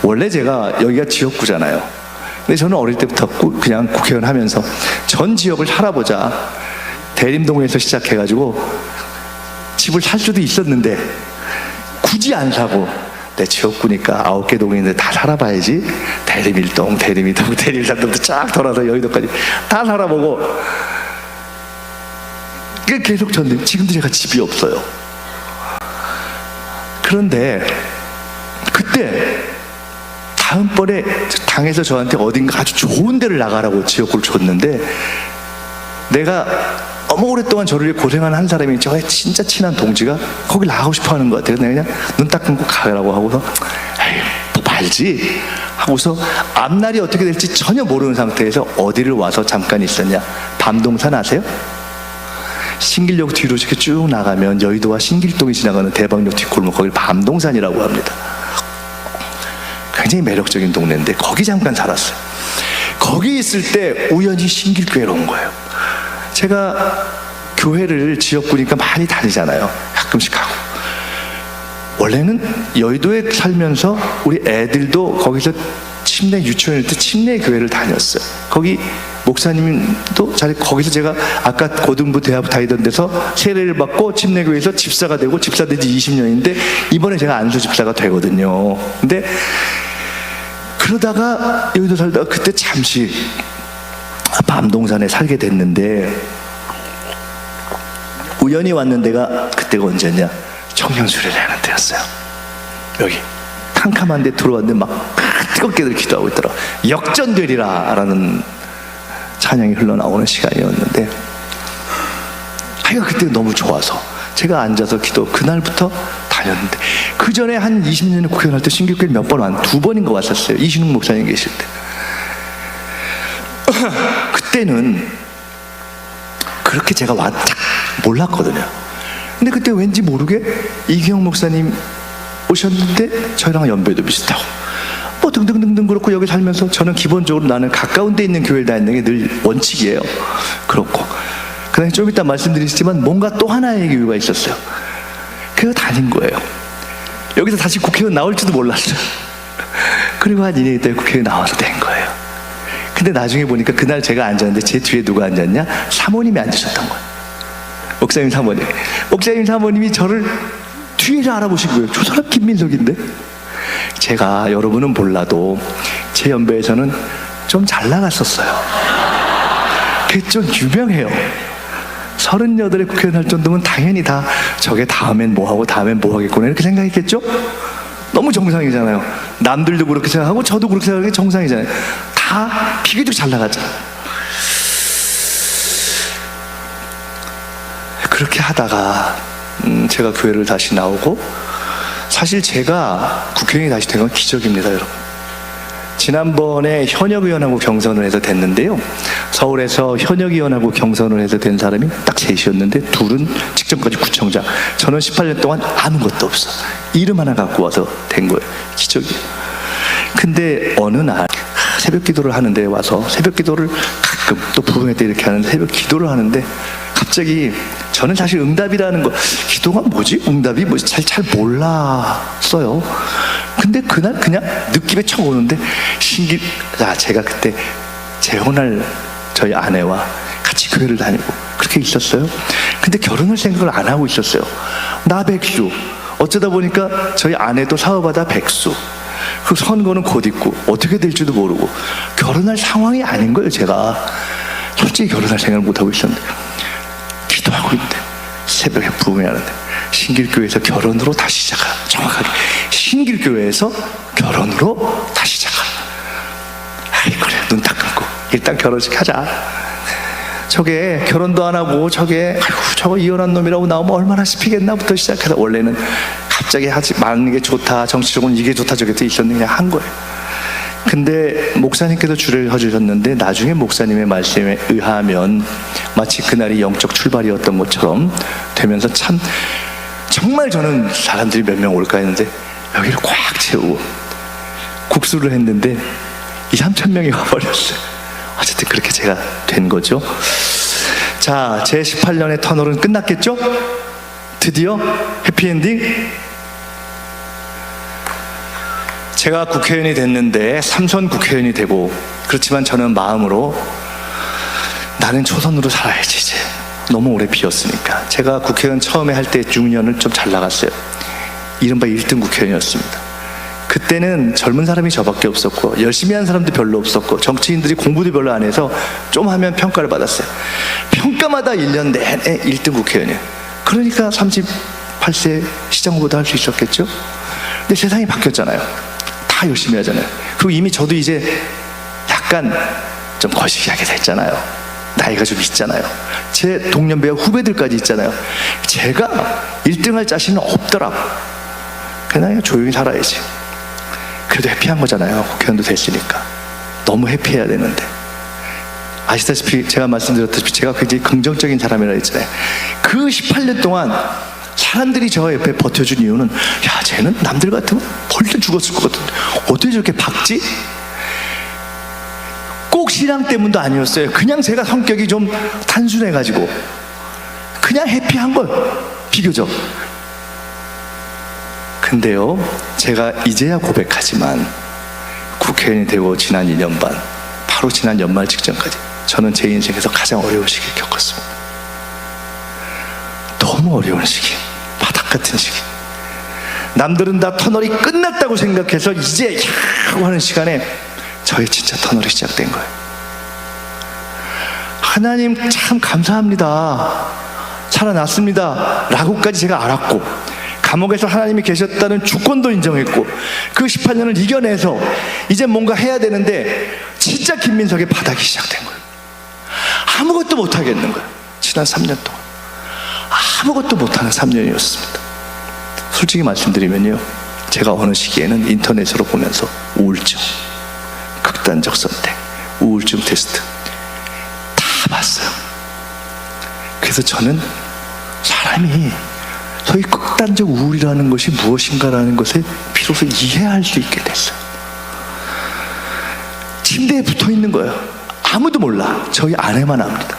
원래 제가 여기가 지역구잖아요. 근데 저는 어릴 때부터 그냥 국회의원 하면서 전 지역을 살아보자. 대림동에서 시작해가지고 집을 살 수도 있었는데 굳이 안 사고, 내 지역구니까 9개 동인데 다 살아봐야지. 대림 1동, 대림 2동, 대림 3동도 쫙 돌아서 여의도까지 다 살아보고, 계속 졌는데 지금도 제가 집이 없어요. 그런데 그때 다음번에 당에서 저한테 어딘가 아주 좋은 데를 나가라고 지역구를 줬는데, 내가 너무 오랫동안 저를 위해 고생하는 한 사람이, 저의 진짜 친한 동지가 거기 나가고 싶어 하는 것 같아요. 내가 그냥 눈 딱 감고 가라고 하고서, 에이, 뭐 말지 하고서 앞날이 어떻게 될지 전혀 모르는 상태에서 어디를 와서 잠깐 있었냐. 밤동산 아세요? 신길역 뒤로 이렇게 쭉 나가면 여의도와 신길동이 지나가는 대방역 뒷골목, 거기를 밤동산이라고 합니다. 굉장히 매력적인 동네인데 거기 잠깐 살았어요. 거기 있을 때 우연히 신길교회로 온 거예요. 제가 교회를 지역구니까 많이 다니잖아요. 가끔씩 가고. 원래는 여의도에 살면서 우리 애들도 거기서 침례 유치원일 때 침례 교회를 다녔어요. 거기 목사님도 거기서 제가 아까 고등부 대학 다니던 데서 세례를 받고 침례교회에서 집사가 되고, 집사 된 지 20년인데 이번에 제가 안수 집사가 되거든요. 근데 그러다가 여기도 살다가 그때 잠시 밤동산에 살게 됐는데, 우연히 왔는 데가 그때가 언제냐, 청년수련회 하는 데였어요. 여기 캄캄한 데 들어왔는데 막 뜨겁게들 기도하고 있더라. 역전되리라 라는 찬양이 흘러나오는 시간이었는데, 하여간 그때 너무 좋아서 제가 앉아서 그날부터 다녔는데, 그 전에 한 20년에 국회의원 할 때 신길교회 몇 번 2번인가 왔었어요. 이신욱 목사님 계실 때. 그때는 그렇게 제가 몰랐거든요. 근데 그때 왠지 모르게 이기영 목사님 오셨는데 저희랑 연배도 비슷하고 뭐 등등등등 그렇고 여기 살면서 저는 기본적으로 나는 가까운 데 있는 교회를 다니는 게 늘 원칙이에요. 그렇고 그다음에 좀 이따 말씀드리겠지만 뭔가 또 하나의 이유가 있었어요. 그래서 다닌 거예요. 여기서 다시 국회의원 나올지도 몰랐어요. 그리고 한 2년 있다 국회의원 나와서 된 거예요. 근데 나중에 보니까 그날 제가 앉았는데 제 뒤에 누가 앉았냐? 사모님이 앉으셨던 거예요. 목사님 사모님. 목사님 사모님이 저를 뒤에서 알아보신 거예요. 저 사람 김민석인데? 제가 여러분은 몰라도 제 연배에서는 좀 잘 나갔었어요. 그게 좀 유명해요. 38에 국회의원 할 정도면 당연히 다 저게 다음엔 뭐하고 다음엔 뭐하겠구나 이렇게 생각했겠죠? 너무 정상이잖아요. 남들도 그렇게 생각하고 저도 그렇게 생각하는 게 정상이잖아요. 다 비교적 잘 나갔잖아요. 그렇게 하다가 제가 교회를 다시 나오고 사실 제가 국회의원이 다시 된 건 기적입니다, 여러분. 지난번에 현역의원하고 경선을 해서 됐는데요. 서울에서 현역의원하고 경선을 해서 된 사람이 딱 셋이었는데 둘은 직전까지 구청장. 저는 18년 동안 아무것도 없어. 이름 하나 갖고 와서 된 거예요. 기적이에요. 근데 어느 날 새벽 기도를 하는데 와서 새벽 기도를 가끔 또 부흥회 때 이렇게 하는데 새벽 기도를 하는데 갑자기 저는 사실 응답이라는 거 기도가 뭐지? 응답이 뭐지? 잘 몰랐어요. 근데 그날 그냥 느낌에 쳐 오는데 제가 그때 재혼할 저희 아내와 같이 교회를 다니고 그렇게 있었어요. 근데 결혼을 생각을 안 하고 있었어요. 나 백수. 어쩌다 보니까 저희 아내도 사업하다 백수. 그 선거는 곧 있고 어떻게 될지도 모르고 결혼할 상황이 아닌 거예요. 제가 솔직히 결혼할 생각을 못 하고 있었는데 기도하고 있는데 새벽에 부흥회 하는데 신길교회에서 결혼으로 다시 시작하. 정확하게 신길교회에서 결혼으로 다시 시작하. 아이 그래 눈 딱 감고 일단 결혼식 하자. 저게 결혼도 안 하고 저게 아이고 저거 이혼한 놈이라고 나오면 얼마나 씹히겠나부터 시작해서 원래는 갑자기 하지 말는 게 좋다, 정치적으로는 이게 좋다 저게 또 있었는데 그냥 한 거예요. 근데 목사님께서 주례를 해주셨는데 나중에 목사님의 말씀에 의하면 마치 그날이 영적 출발이었던 것처럼 되면서 참 정말 저는 사람들이 몇 명 올까 했는데 여기를 꽉 채우고 국수를 했는데 2~3천 명이 와버렸어요. 어쨌든 그렇게 제가 된 거죠. 자, 제 18년의 터널은 끝났겠죠? 드디어 해피엔딩? 제가 국회의원이 됐는데 3선 국회의원이 되고 그렇지만 저는 마음으로 나는 초선으로 살아야지 이제 너무 오래 비었으니까 제가 국회의원 처음에 할 때 6년을 좀 잘 나갔어요. 이른바 1등 국회의원이었습니다. 그때는 젊은 사람이 저밖에 없었고 열심히 한 사람도 별로 없었고 정치인들이 공부도 별로 안 해서 좀 하면 평가를 받았어요. 평가마다 1년 내내 1등 국회의원이에요. 그러니까 38세 시장 후보도 할 수 있었겠죠. 근데 세상이 바뀌었잖아요. 다 열심히 하잖아요. 그리고 이미 저도 이제 약간 좀 거시기하게 됐잖아요. 나이가 좀 있잖아요. 제 동년배와 후배들까지 있잖아요. 제가 1등 할 자신은 없더라고. 그냥 조용히 살아야지. 그래도 해피한 거잖아요. 국회의원도 됐으니까. 너무 해피해야 되는데. 아시다시피 제가 말씀드렸다시피 제가 굉장히 긍정적인 사람이라 했잖아요. 그 18년 동안 사람들이 저 옆에 버텨준 이유는 야 쟤는 남들 같으면 벌써 죽었을 것 같은데 어떻게 저렇게 박지? 꼭 신앙 때문도 아니었어요. 그냥 제가 성격이 좀 단순해가지고 그냥 해피한 걸 비교적. 근데요 제가 이제야 고백하지만 국회의원이 되고 지난 2년 반 바로 지난 연말 직전까지 저는 제 인생에서 가장 어려운 시기를 겪었습니다. 너무 어려운 시기, 바닥 같은 시기. 남들은 다 터널이 끝났다고 생각해서 이제 야고 하는 시간에 저의 진짜 터널이 시작된 거예요. 하나님 참 감사합니다, 살아났습니다 라고까지 제가 알았고 감옥에서 하나님이 계셨다는 주권도 인정했고 그 18년을 이겨내서 이제 뭔가 해야 되는데 진짜 김민석의 바닥이 시작된 거예요. 아무것도 못하겠는 거예요. 지난 3년 동안 아무것도 못하는 3년이었습니다. 솔직히 말씀드리면요 제가 어느 시기에는 인터넷으로 보면서 우울증, 극단적 선택, 우울증 테스트 다 봤어요. 그래서 저는 사람이 소위 극단적 우울이라는 것이 무엇인가라는 것을 비로소 이해할 수 있게 됐어요. 침대에 붙어 있는 거예요. 아무도 몰라. 저희 아내만 압니다.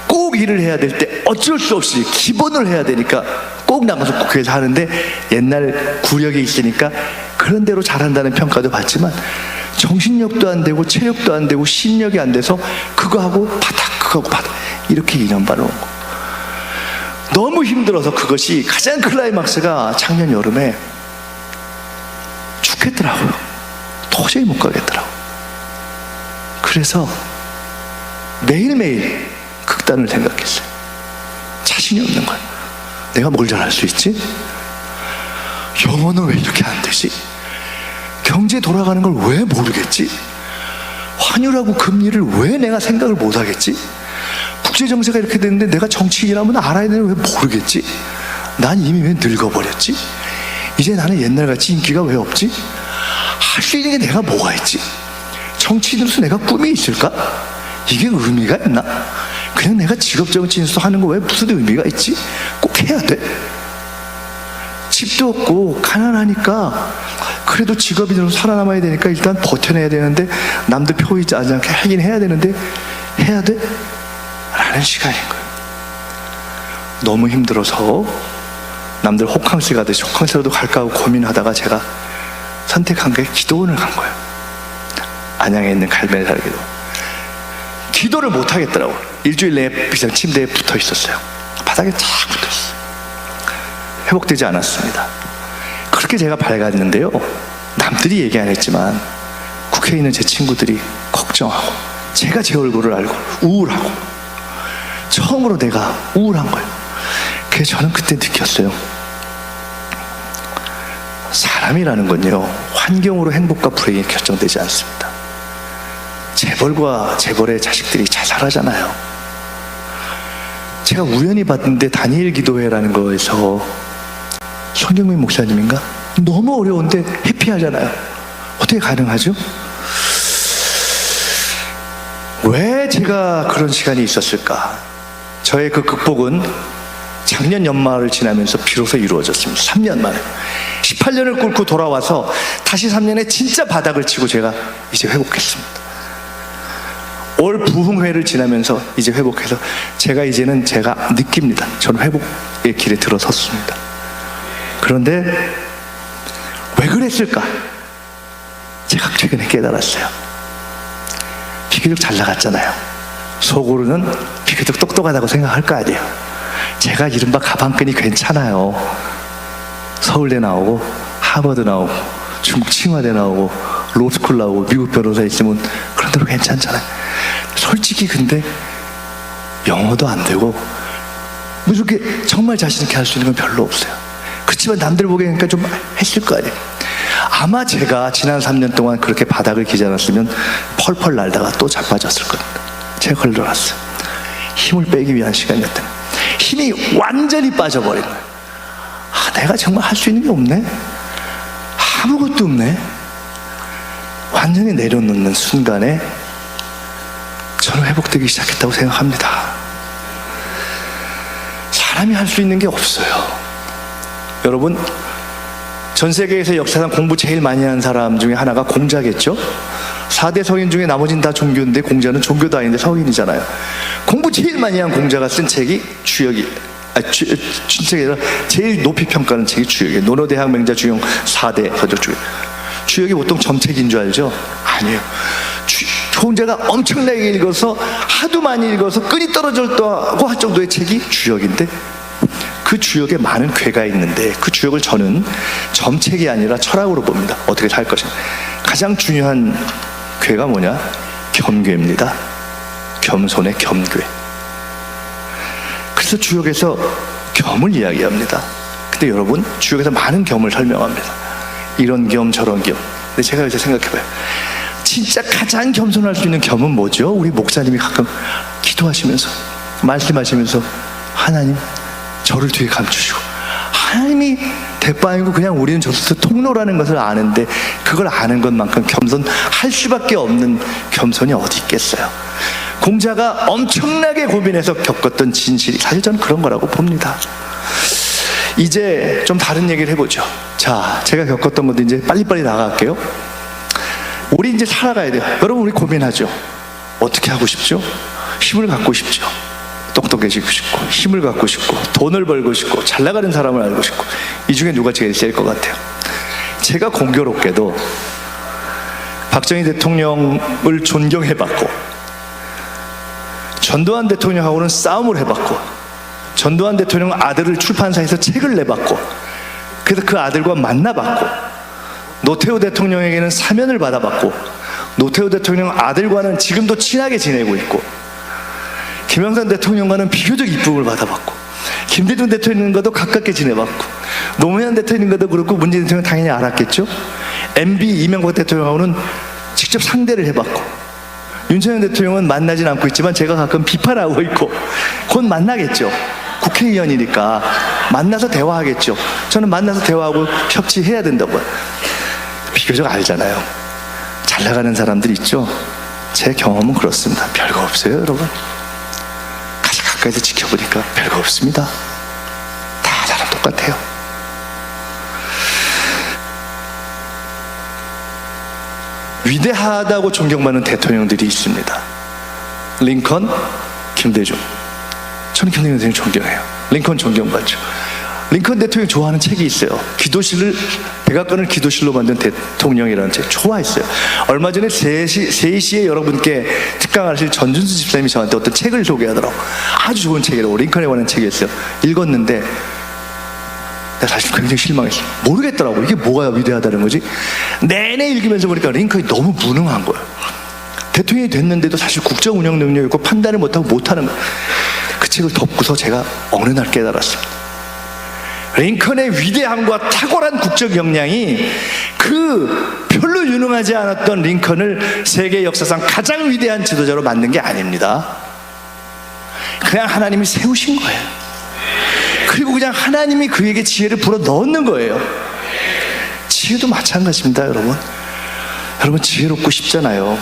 꼭 일을 해야 될 때 어쩔 수 없이 기본을 해야 되니까 꼭 나가서 국회에서 하는데, 옛날 구력이 있으니까 그런 대로 잘한다는 평가도 받지만 정신력도 안 되고 체력도 안 되고 심력이 안 돼서 그거 하고 바닥, 그거 하고 바닥, 이렇게 2년 반 온 거. 너무 힘들어서 그것이 가장 클라이막스가 작년 여름에 죽겠더라고요. 도저히 못 가겠더라고요. 그래서 매일매일 극단을 생각했어요. 자신이 없는 거예요. 내가 뭘 잘할 수 있지? 영어는 왜 이렇게 안 되지? 경제 돌아가는 걸 왜 모르겠지? 환율하고 금리를 왜 내가 생각을 못 하겠지? 국제정세가 이렇게 됐는데 내가 정치인이라면 알아야 되는 왜 모르겠지? 난 이미 왜 늙어버렸지? 이제 나는 옛날같이 인기가 왜 없지? 할 수 있는 게 내가 뭐가 있지? 정치인으로서 내가 꿈이 있을까? 이게 의미가 있나? 그냥 내가 직업 정치인으로서 하는 거 왜 무슨 의미가 있지? 꼭 해야 돼? 집도 없고 가난하니까 그래도 직업인으로 살아남아야 되니까 일단 버텨내야 되는데, 남들 표 있지 않게 하긴 해야 되는데 해야 돼? 라는 시간인 거예요. 너무 힘들어서 남들 호캉스 가듯이 호캉스라도 갈까 하고 고민하다가 제가 선택한 게 기도원을 간 거예요. 안양에 있는 갈매사 기도. 기도를 못 하겠더라고. 일주일 내에 그냥 침대에 붙어 있었어요. 바닥에 쫙 붙어 있어요. 회복되지 않았습니다. 그렇게 제가 밝았는데요, 남들이 얘기 안 했지만 국회에 있는 제 친구들이 걱정하고, 제가 제 얼굴을 알고 우울하고, 처음으로 내가 우울한 거예요. 그래서 저는 그때 느꼈어요. 사람이라는 건요, 환경으로 행복과 불행이 결정되지 않습니다. 재벌과 재벌의 자식들이 자살하잖아요. 제가 우연히 봤는데 다니엘 기도회라는 거에서 손경민 목사님인가? 너무 어려운데 해피하잖아요. 어떻게 가능하죠? 왜 제가 그런 시간이 있었을까? 저의 그 극복은 작년 연말을 지나면서 비로소 이루어졌습니다. 3년 만에 18년을 꿇고 돌아와서 다시 3년에 진짜 바닥을 치고 제가 이제 회복했습니다. 올 부흥회를 지나면서 이제 회복해서 이제는 제가 느낍니다. 저는 회복의 길에 들어섰습니다. 그런데 왜 그랬을까? 제가 최근에 깨달았어요. 비교적 잘 나갔잖아요. 속으로는 비교적 똑똑하다고 생각할 거 아니에요. 제가 이른바 가방끈이 괜찮아요. 서울대 나오고 하버드 나오고 중국清华대 나오고 로스쿨 나오고 미국 변호사 있으면 그런 대로 괜찮잖아요. 솔직히 근데 영어도 안 되고 뭐 이렇게 정말 자신 있게 할 수 있는 건 별로 없어요. 그렇지만 남들 보기에니까 좀 했을 거 아니에요. 아마 제가 지난 3년 동안 그렇게 바닥을 기지 않았으면 펄펄 날다가 또 자빠졌을 겁니다. 제가 걸러놨어요. 힘을 빼기 위한 시간이었던 거예요. 힘이 완전히 빠져버린 거예요. 내가 정말 할 수 있는 게 없네? 아무것도 없네? 완전히 내려놓는 순간에 저는 회복되기 시작했다고 생각합니다. 사람이 할 수 있는 게 없어요. 여러분, 전 세계에서 역사상 공부 제일 많이 한 사람 중에 하나가 공자겠죠? 4대 성인 중에 나머지는 다 종교인데 공자는 종교도 아닌데 성인이잖아요. 공부 제일 많이 한 공자가 쓴 책이 주역이, 책이 아니라 제일 높이 평가하는 책이 주역이에요. 논어대학 맹자 주용 4대 서적 주역. 주역이 보통 점책인 줄 알죠? 아니에요. 공자가 엄청나게 읽어서 하도 많이 읽어서 끈이 떨어졌다고 할 정도의 책이 주역인데, 그 주역에 많은 괴가 있는데 그 주역을 저는 점책이 아니라 철학으로 봅니다. 어떻게 살 것인가. 가장 중요한 괴가 뭐냐? 겸괴입니다. 겸손의 겸괴. 그래서 주역에서 겸을 이야기합니다. 근데 여러분, 주역에서 많은 겸을 설명합니다. 이런 겸 저런 겸. 근데 제가 요새 생각해봐요. 진짜 가장 겸손할 수 있는 겸은 뭐죠? 우리 목사님이 가끔 기도하시면서 말씀하시면서 하나님 저를 뒤에 감추시고, 하나님이 대빵이고 그냥 우리는 저로서 통로라는 것을 아는데 그걸 아는 것만큼 겸손할 수밖에 없는 겸손이 어디 있겠어요? 공자가 엄청나게 고민해서 겪었던 진실이 사실 저는 그런 거라고 봅니다. 이제 좀 다른 얘기를 해보죠. 자, 제가 겪었던 것도 이제 빨리빨리 나갈게요. 우리 이제 살아가야 돼요. 여러분, 우리 고민하죠. 어떻게 하고 싶죠? 힘을 갖고 싶죠. 똑똑해지고 싶고, 힘을 갖고 싶고, 돈을 벌고 싶고, 잘 나가는 사람을 알고 싶고. 이 중에 누가 제일 셀 것 같아요? 제가 공교롭게도 박정희 대통령을 존경해봤고, 전두환 대통령하고는 싸움을 해봤고, 전두환 대통령 아들을 출판사에서 책을 내봤고, 그래서 그 아들과 만나봤고, 노태우 대통령에게는 사면을 받아봤고, 노태우 대통령 아들과는 지금도 친하게 지내고 있고, 김영삼 대통령과는 비교적 이쁨을 받아봤고, 김대중 대통령과도 가깝게 지내봤고, 노무현 대통령과도 그렇고, 문재인 대통령 당연히 알았겠죠. MB 이명박 대통령하고는 직접 상대를 해봤고, 윤석열 대통령은 만나진 않고 있지만 제가 가끔 비판하고 있고, 곧 만나겠죠. 국회의원이니까 만나서 대화하겠죠. 저는 만나서 대화하고 협치해야 된다고요. 비교적 알잖아요. 잘 나가는 사람들 있죠. 제 경험은 그렇습니다. 별거 없어요, 여러분. 같이 가까이서 지켜보니까 별거 없습니다. 다 사람 똑같아요. 위대하다고 존경받는 대통령들이 있습니다. 링컨, 김대중. 저는 김대중 대통령 존경해요. 링컨 존경받죠. 링컨 대통령이 좋아하는 책이 있어요. 기도실을, 백악관을 기도실로 만든 대통령이라는 책 좋아했어요. 얼마 전에 3시에 여러분께 특강하실 전준수 집사님이 저한테 어떤 책을 소개하더라고. 아주 좋은 책이라고, 링컨에 관한 책이었어요. 읽었는데 내가 사실 굉장히 실망했어요. 모르겠더라고. 이게 뭐가 위대하다는 거지? 내내 읽으면서 보니까 링컨이 너무 무능한 거예요. 대통령이 됐는데도 사실 국정 운영 능력이 있고 판단을 못하는 거예요. 그 책을 덮고서 제가 어느 날 깨달았습니다. 링컨의 위대함과 탁월한 국적 역량이 그 별로 유능하지 않았던 링컨을 세계 역사상 가장 위대한 지도자로 만든 게 아닙니다. 그냥 하나님이 세우신 거예요. 그리고 그냥 하나님이 그에게 지혜를 불어 넣는 거예요. 지혜도 마찬가지입니다, 여러분. 여러분, 지혜롭고 싶잖아요.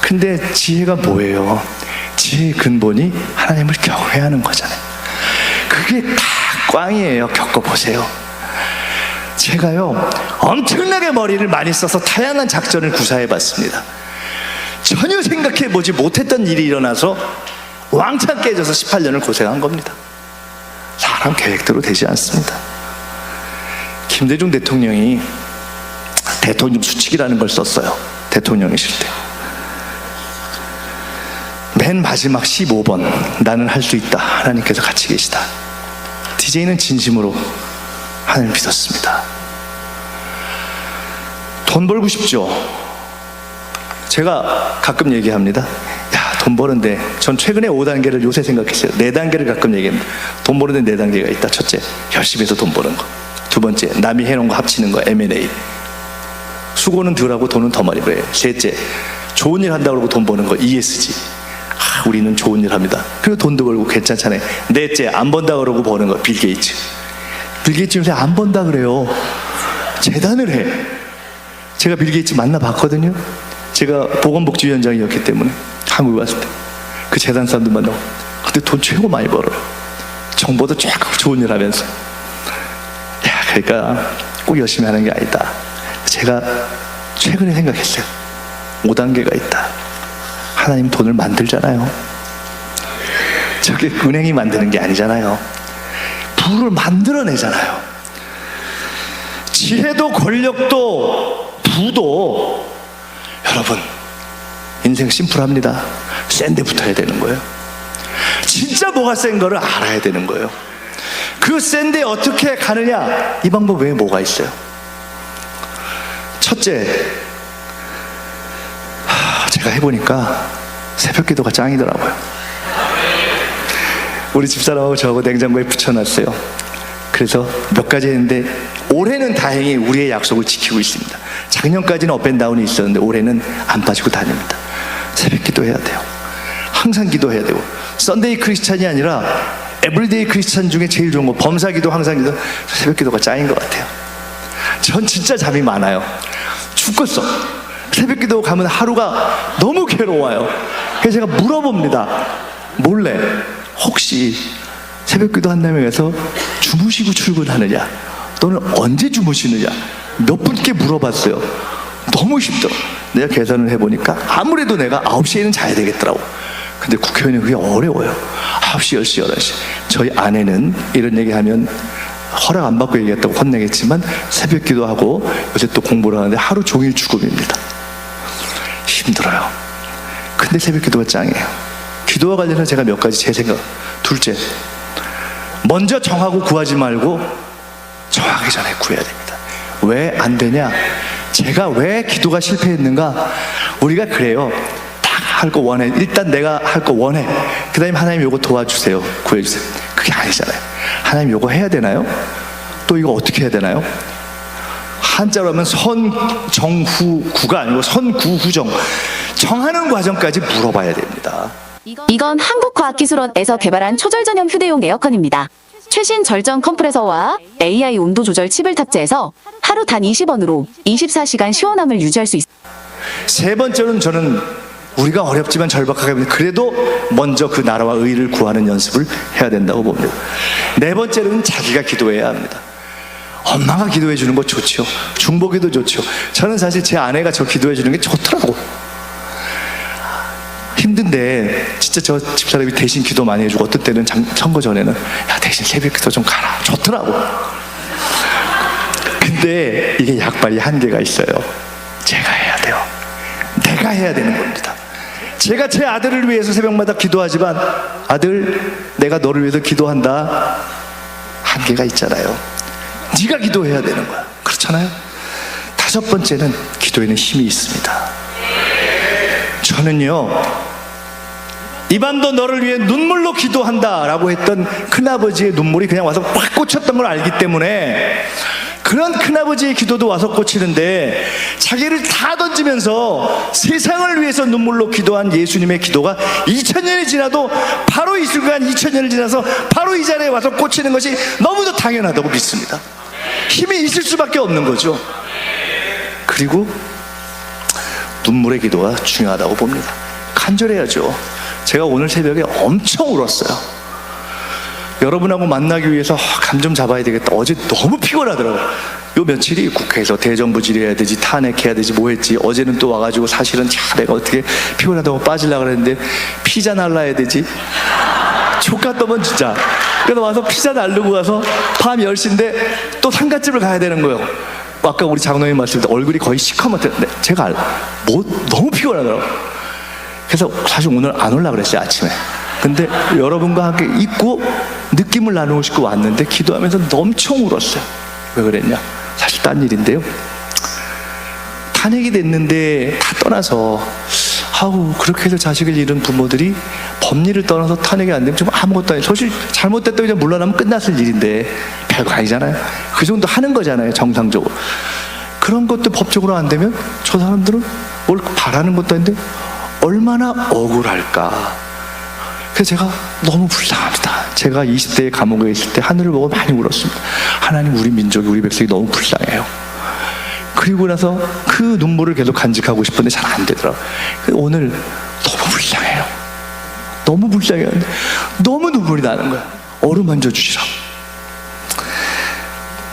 근데 지혜가 뭐예요? 지혜의 근본이 하나님을 경외하는 거잖아요. 그게 다 꽝이에요. 겪어보세요. 제가요, 엄청나게 머리를 많이 써서 다양한 작전을 구사해봤습니다. 전혀 생각해보지 못했던 일이 일어나서 왕창 깨져서 18년을 고생한 겁니다. 사람 계획대로 되지 않습니다. 김대중 대통령이 대통령 수칙이라는 걸 썼어요. 대통령이실 때. 맨 마지막 15번, 나는 할 수 있다. 하나님께서 같이 계시다. DJ는 진심으로 하나님을 믿었습니다. 돈 벌고 싶죠? 제가 가끔 얘기합니다. 야, 돈 버는데, 전 최근에 5단계를 요새 생각했어요. 4단계를 가끔 얘기합니다. 돈 버는데 4단계가 있다. 첫째, 열심히 해서 돈 버는 거. 두 번째, 남이 해놓은 거 합치는 거, M&A. 수고는 덜하고 돈은 더 많이 벌어요. 셋째, 좋은 일 한다고 그러고 돈 버는 거, ESG. 우리는 좋은 일 합니다. 그리고 돈도 벌고 괜찮잖아요. 넷째, 안 번다 그러고 버는 거, 빌 게이츠. 빌 게이츠 요새 안 번다 그래요. 재단을 해. 제가 빌 게이츠 만나봤거든요. 제가 보건복지위원장이었기 때문에 한국에 왔을 때 그 재단 사람들 만나고, 근데 돈 최고 많이 벌어요. 정보도 쫙 좋은 일 하면서. 야, 그러니까 꼭 열심히 하는 게 아니다. 제가 최근에 생각했어요. 5단계가 있다. 하나님 돈을 만들잖아요. 저게 은행이 만드는 게 아니잖아요. 부를 만들어내잖아요. 지혜도 권력도 부도, 여러분, 인생 심플합니다. 센 데 붙어야 되는 거예요. 진짜 뭐가 센 거를 알아야 되는 거예요. 그 센 데 어떻게 가느냐, 이 방법 외에 뭐가 있어요? 첫째, 제가 해보니까 새벽 기도가 짱이더라고요. 우리 집사람하고 저하고 냉장고에 붙여놨어요. 그래서 몇 가지 했는데 올해는 다행히 우리의 약속을 지키고 있습니다. 작년까지는 업앤다운이 있었는데 올해는 안 빠지고 다닙니다. 새벽 기도해야 돼요. 항상 기도해야 되고, 썬데이 크리스찬이 아니라 에브리데이 크리스찬 중에 제일 좋은 거, 범사기도, 항상기도, 새벽 기도가 짱인 것 같아요. 전 진짜 잠이 많아요. 죽겠어. 새벽 기도 가면 하루가 너무 괴로워요. 그래서 제가 물어봅니다. 몰래, 혹시 새벽기도 한다며 해서 주무시고 출근하느냐, 또는 언제 주무시느냐 몇 분께 물어봤어요. 너무 힘들어. 내가 계산을 해보니까 아무래도 내가 9시에는 자야 되겠더라고. 근데 국회의원이 그게 어려워요. 9시, 10시, 11시. 저희 아내는 이런 얘기하면 허락 안 받고 얘기했다고 혼내겠지만 새벽 기도하고 요새 또 공부를 하는데 하루 종일 죽음입니다. 힘들어요. 근데 새벽 기도가 짱이에요. 기도와 관련해서 제가 몇 가지 제 생각. 둘째, 먼저 정하고 구하지 말고 정하기 전에 구해야 됩니다. 왜 안 되냐? 제가 왜 기도가 실패했는가? 우리가 그래요. 딱 할 거 원해. 일단 내가 할 거 원해. 그 다음에 하나님 요거 도와주세요. 구해주세요. 그게 아니잖아요. 하나님 요거 해야 되나요? 또 이거 어떻게 해야 되나요? 한자로 하면 선정후구가 아니고 선구후정. 정하는 과정까지 물어봐야 됩니다. 이건 한국과학기술원에서 개발한 초절 전용 휴대용 에어컨입니다. 최신 절전 컴프레서와 AI 온도 조절 칩을 탑재해서 하루 단 20원으로 24시간 시원함을 유지할 수 있습니다. 세 번째로는 저는 우리가 어렵지만 절박하게 그래도 먼저 그 나라와 의를 구하는 연습을 해야 된다고 봅니다. 네 번째로는 자기가 기도해야 합니다. 엄마가 기도해 주는 거 좋죠. 중보기도 좋죠. 저는 사실 제 아내가 저 기도해 주는 게 좋더라고. 힘든데 진짜 저 집사람이 대신 기도 많이 해주고 어떤 때는 선거 전에는 야 대신 새벽 기도 좀 가라. 좋더라고. 근데 이게 약발이 한계가 있어요. 제가 해야 돼요. 내가 해야 되는 겁니다. 제가 제 아들을 위해서 새벽마다 기도하지만 아들 내가 너를 위해서 기도한다. 한계가 있잖아요. 네가 기도해야 되는 거야. 그렇잖아요. 다섯 번째는 기도에는 힘이 있습니다. 저는요 이 밤도 너를 위해 눈물로 기도한다 라고 했던 큰아버지의 눈물이 그냥 와서 확 꽂혔던 걸 알기 때문에 그런 큰아버지의 기도도 와서 꽂히는데 자기를 다 던지면서 세상을 위해서 눈물로 기도한 예수님의 기도가 2000년이 지나도 바로 이 순간 2000년을 지나서 바로 이 자리에 와서 꽂히는 것이 너무도 당연하다고 믿습니다. 힘이 있을 수밖에 없는 거죠. 그리고 눈물의 기도가 중요하다고 봅니다. 간절해야죠. 제가 오늘 새벽에 엄청 울었어요. 여러분하고 만나기 위해서 감 좀 잡아야 되겠다. 어제 너무 피곤하더라고요. 요 며칠이 국회에서 대정부 질의해야 되지, 탄핵해야 되지, 뭐 했지. 어제는 또 와가지고 사실은 내가 어떻게 피곤하다고 빠지려고 그랬는데 피자 날라야 되지. 족같더만 진짜. 그래서 와서 피자 날르고 와서 밤 10시인데 또 상갓집을 가야 되는 거예요. 아까 우리 장로님 말씀드렸는데 얼굴이 거의 시커멓던데 제가 너무 피곤하더라고요. 그래서 사실 오늘 안 올라 그랬어요. 아침에. 근데 여러분과 함께 있고 느낌을 나누고 싶고 왔는데 기도하면서 엄청 울었어요. 왜 그랬냐? 사실 딴 일인데요. 탄핵이 됐는데 다 떠나서 그렇게 해서 자식을 잃은 부모들이 법리를 떠나서 탄핵이 안 되면 좀 아무것도 아니에요. 사실 잘못됐다고 이제 물러나면 끝났을 일인데 별거 아니잖아요. 그 정도 하는 거잖아요. 정상적으로. 그런 것도 법적으로 안 되면 저 사람들은 뭘 바라는 것도 아닌데 얼마나 억울할까. 그래서 제가 너무 불쌍합니다. 제가 20대에 감옥에 있을 때 하늘을 보고 많이 울었습니다. 하나님, 우리 민족이, 우리 백성이 너무 불쌍해요. 그리고 나서 그 눈물을 계속 간직하고 싶은데 잘 안 되더라고요. 오늘 너무 불쌍해요. 너무 불쌍해요. 너무 눈물이 나는 거야. 어루만져 주시라고.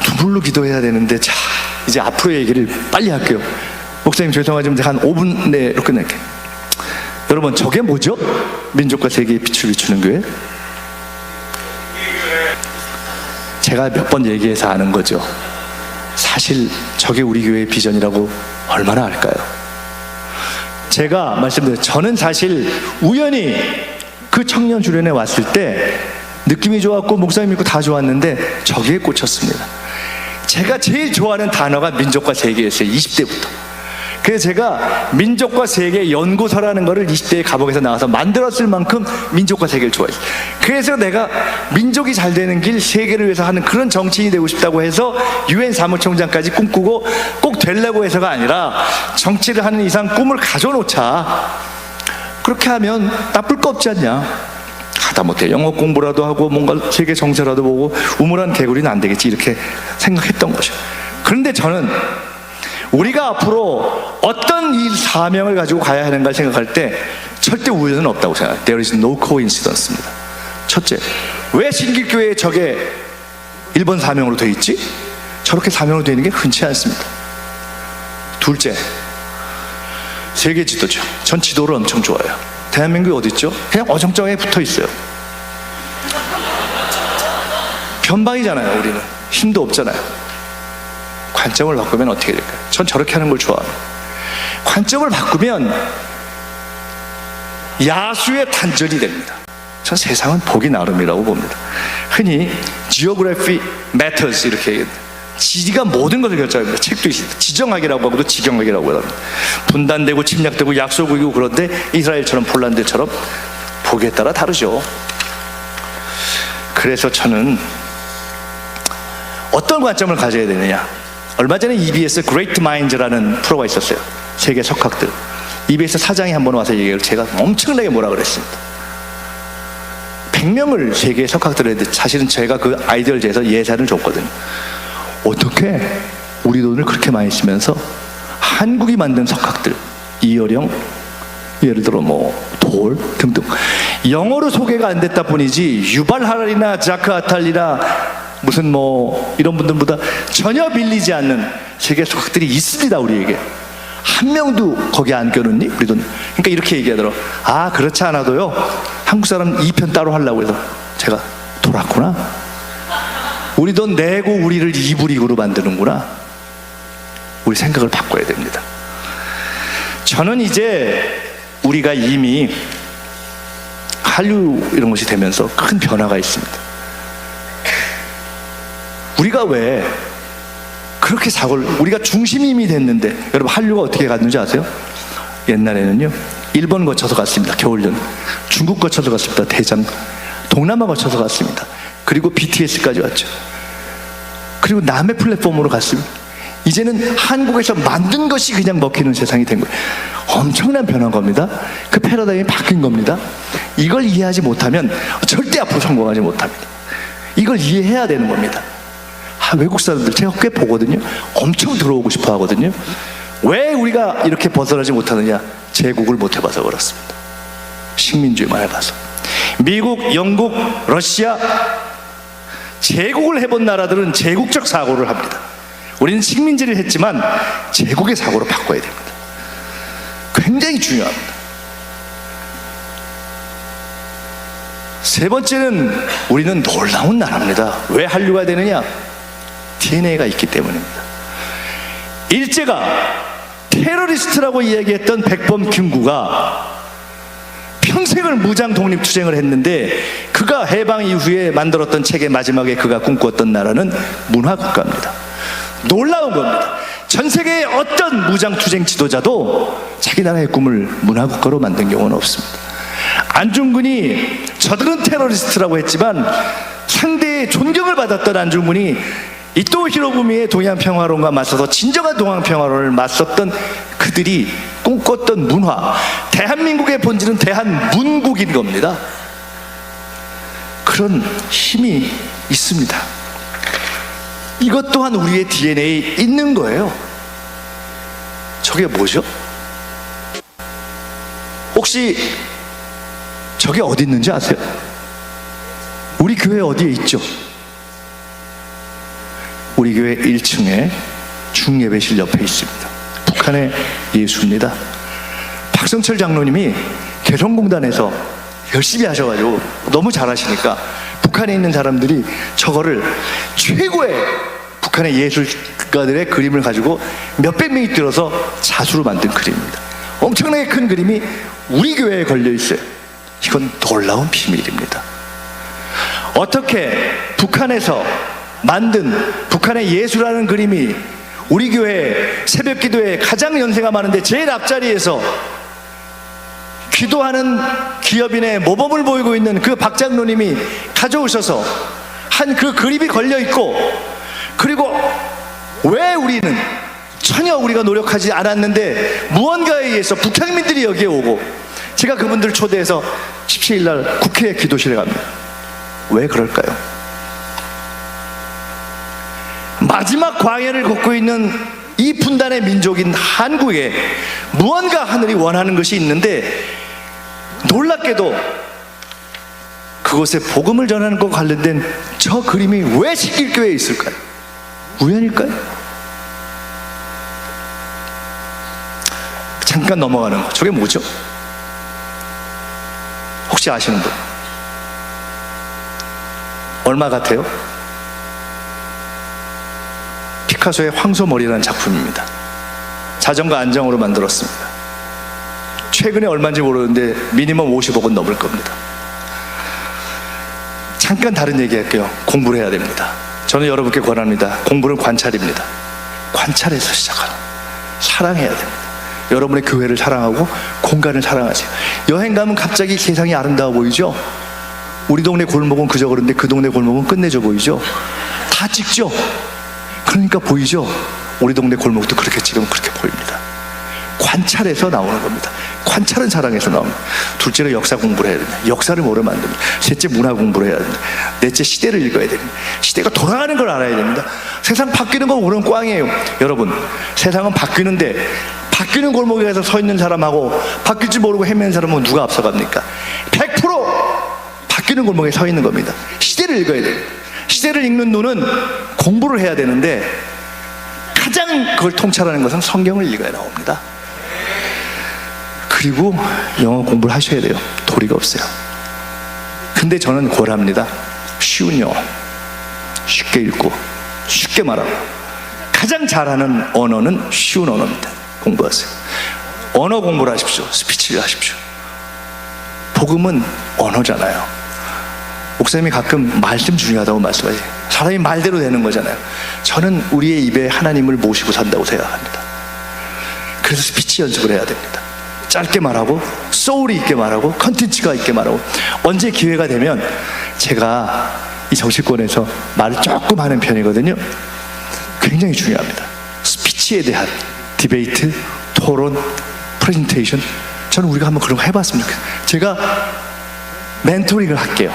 눈물로 기도해야 되는데 자, 이제 앞으로 얘기를 빨리 할게요. 목사님 죄송하지만 제가 한 5분 내로 끝낼게요. 여러분, 저게 뭐죠? 민족과 세계에 빛을 비추는 교회? 제가 몇 번 얘기해서 아는 거죠. 사실 저게 우리 교회의 비전이라고 얼마나 알까요? 제가 말씀드렸죠. 저는 사실 우연히 그 청년 주련에 왔을 때 느낌이 좋았고 목사님 믿고 다 좋았는데 저기에 꽂혔습니다. 제가 제일 좋아하는 단어가 민족과 세계였어요. 20대부터. 그래서 제가 민족과 세계 연구소라는 거를 20대에 감옥에서 나와서 만들었을 만큼 민족과 세계를 좋아했어요. 그래서 내가 민족이 잘 되는 길, 세계를 위해서 하는 그런 정치인이 되고 싶다고 해서 유엔 사무총장까지 꿈꾸고 꼭 되려고 해서가 아니라 정치를 하는 이상 꿈을 가져놓자. 그렇게 하면 나쁠 거 없지 않냐. 하다못해 영어 공부라도 하고 뭔가 세계 정세라도 보고 우물한 개구리는 안 되겠지, 이렇게 생각했던 거죠. 그런데 저는 우리가 앞으로 어떤 이 사명을 가지고 가야 하는가 생각할 때 절대 우연은 없다고 생각해요. There is no coincidence입니다. 첫째, 왜 신길교회에 저게 일본 사명으로 되어 있지? 저렇게 사명으로 되어 있는 게 흔치 않습니다. 둘째, 세계 지도죠. 전 지도를 엄청 좋아해요. 대한민국이 어디 있죠? 그냥 어정쩡하게 붙어 있어요. 변방이잖아요. 우리는 힘도 없잖아요. 관점을 바꾸면 어떻게 될까요? 전 저렇게 하는 걸 좋아합니다. 관점을 바꾸면 야수의 단전이 됩니다. 전 세상은 보기 나름이라고 봅니다. 흔히 Geography Matters 이렇게 얘기합니다. 지리가 모든 것을 결정합니다. 책도 있습니다. 지정학이라고 하고도 지경학이라고 합니다. 분단되고 침략되고 약소국이고, 그런데 이스라엘처럼 폴란드처럼 보기에 따라 다르죠. 그래서 저는 어떤 관점을 가져야 되느냐. 얼마 전에 EBS Great Minds라는 프로가 있었어요. 세계 석학들. EBS 사장이 한 번 와서 얘기를 제가 엄청나게 뭐라 그랬습니다. 100명을 세계 석학들을 했는데 사실은 제가 그 아이디어를 제해서 예산을 줬거든요. 어떻게 우리 돈을 그렇게 많이 쓰면서 한국이 만든 석학들, 이어령, 예를 들어 돌 등등 영어로 소개가 안 됐다 뿐이지 유발 하랄이나 자크 아탈리나 무슨 이런 분들보다 전혀 밀리지 않는 세계 석학들이 있습니다. 우리에게 한 명도 거기 안 껴놓니? 우리 돈. 그러니까 이렇게 얘기하더라고. 아, 그렇지 않아도요, 한국 사람 2편 따로 하려고 해서 제가 돌았구나. 우리 돈 내고 우리를 이불이구로 만드는구나. 우리 생각을 바꿔야 됩니다. 저는 이제 우리가 이미 한류 이런 것이 되면서 큰 변화가 있습니다. 우리가 왜 그렇게 사고를, 우리가 중심이 이미 됐는데, 여러분 한류가 어떻게 갔는지 아세요? 옛날에는요, 일본 거쳐서 갔습니다. 겨울연. 중국 거쳐서 갔습니다. 대장. 동남아 거쳐서 갔습니다. 그리고 BTS까지 왔죠. 그리고 남의 플랫폼으로 갔습니다. 이제는 한국에서 만든 것이 그냥 먹히는 세상이 된 거예요. 엄청난 변한 겁니다. 그 패러다임이 바뀐 겁니다. 이걸 이해하지 못하면 절대 앞으로 성공하지 못합니다. 이걸 이해해야 되는 겁니다. 외국 사람들 제가 꽤 보거든요. 엄청 들어오고 싶어 하거든요. 왜 우리가 이렇게 벗어나지 못하느냐? 제국을 못 해봐서 그렇습니다. 식민주의만 해봐서. 미국, 영국, 러시아, 제국을 해본 나라들은 제국적 사고를 합니다. 우리는 식민지를 했지만 제국의 사고로 바꿔야 됩니다. 굉장히 중요합니다. 세 번째는 우리는 놀라운 나라입니다. 왜 한류가 되느냐? DNA가 있기 때문입니다. 일제가 테러리스트라고 이야기했던 백범 김구가 평생을 무장 독립투쟁을 했는데, 그가 해방 이후에 만들었던 책의 마지막에 그가 꿈꿨던 나라는 문화국가입니다. 놀라운 겁니다. 전 세계의 어떤 무장투쟁 지도자도 자기 나라의 꿈을 문화국가로 만든 경우는 없습니다. 안중근이 저들은 테러리스트라고 했지만 상대의 존경을 받았던 안중근이 이토 히로부미의 동양평화론과 맞서서 진정한 동양평화론을 맞섰던 그들이 꿈꿨던 문화, 대한민국의 본질은 대한문국인 겁니다. 그런 힘이 있습니다. 이것 또한 우리의 DNA에 있는 거예요. 저게 뭐죠? 혹시 저게 어디 있는지 아세요? 우리 교회 어디에 있죠? 우리 교회 1층에 중예배실 옆에 있습니다. 북한의 예수입니다. 박성철 장로님이 개성공단에서 열심히 하셔가지고 너무 잘하시니까 북한에 있는 사람들이 저거를 최고의 북한의 예술가들의 그림을 가지고 몇백 명이 들어서 자수로 만든 그림입니다. 엄청나게 큰 그림이 우리 교회에 걸려 있어요. 이건 놀라운 비밀입니다. 어떻게 북한에서 만든 북한의 예수라는 그림이 우리 교회 새벽 기도에 가장 연세가 많은데 제일 앞자리에서 기도하는 기업인의 모범을 보이고 있는 그 박 장로님이 가져오셔서 한 그 그림이 걸려 있고, 그리고 왜 우리는 전혀 우리가 노력하지 않았는데 무언가에 의해서 북향민들이 여기에 오고, 제가 그분들 초대해서 17일 날 국회 기도실에 갑니다. 왜 그럴까요? 마지막 광해를 걷고 있는 이 분단의 민족인 한국에 무언가 하늘이 원하는 것이 있는데, 놀랍게도 그곳에 복음을 전하는 것과 관련된 저 그림이 왜 신길교회에 있을까요? 우연일까요? 잠깐 넘어가는 거. 저게 뭐죠? 혹시 아시는 분? 얼마 같아요? 피카소의 황소머리라는 작품입니다. 자전거 안정으로 만들었습니다. 최근에 얼마인지 모르는데 미니멈 50억은 넘을 겁니다. 잠깐 다른 얘기 할게요. 공부를 해야 됩니다. 저는 여러분께 권합니다. 공부는 관찰입니다. 관찰에서 시작하는, 사랑해야 됩니다. 여러분의 교회를 사랑하고 공간을 사랑하세요. 여행 가면 갑자기 세상이 아름다워 보이죠? 우리 동네 골목은 그저 그런데 그 동네 골목은 끝내줘 보이죠? 다 찍죠? 그러니까 보이죠? 우리 동네 골목도 그렇게 찍으면 그렇게 보입니다. 관찰에서 나오는 겁니다. 관찰은 사랑에서 나옵니다. 둘째로 역사 공부를 해야 됩니다. 역사를 모르면 안 됩니다. 셋째 문화 공부를 해야 됩니다. 넷째 시대를 읽어야 됩니다. 시대가 돌아가는 걸 알아야 됩니다. 세상 바뀌는 거 모르면 꽝이에요. 여러분, 세상은 바뀌는데 바뀌는 골목에 가서 서 있는 사람하고 바뀔 줄 모르고 헤매는 사람은 누가 앞서갑니까? 100% 바뀌는 골목에 서 있는 겁니다. 시대를 읽어야 돼요. 시대를 읽는 눈은 공부를 해야 되는데 가장 그걸 통찰하는 것은 성경을 읽어야 나옵니다. 그리고 영어 공부를 하셔야 돼요. 도리가 없어요. 근데 저는 권합니다. 쉬운 영어, 쉽게 읽고 쉽게 말하고. 가장 잘하는 언어는 쉬운 언어입니다. 공부하세요. 언어 공부를 하십시오. 스피치를 하십시오. 복음은 언어잖아요. 목사님이 가끔 말씀 중요하다고 말씀하세요. 사람이 말대로 되는 거잖아요. 저는 우리의 입에 하나님을 모시고 산다고 생각합니다. 그래서 스피치 연습을 해야 됩니다. 짧게 말하고 소울이 있게 말하고 컨텐츠가 있게 말하고. 언제 기회가 되면 제가 이 정치권에서 말을 조금 하는 편이거든요. 굉장히 중요합니다. 스피치에 대한 디베이트, 토론, 프레젠테이션. 저는 우리가 한번 그런 거 해봤으면 좋겠어요. 제가 멘토링을 할게요.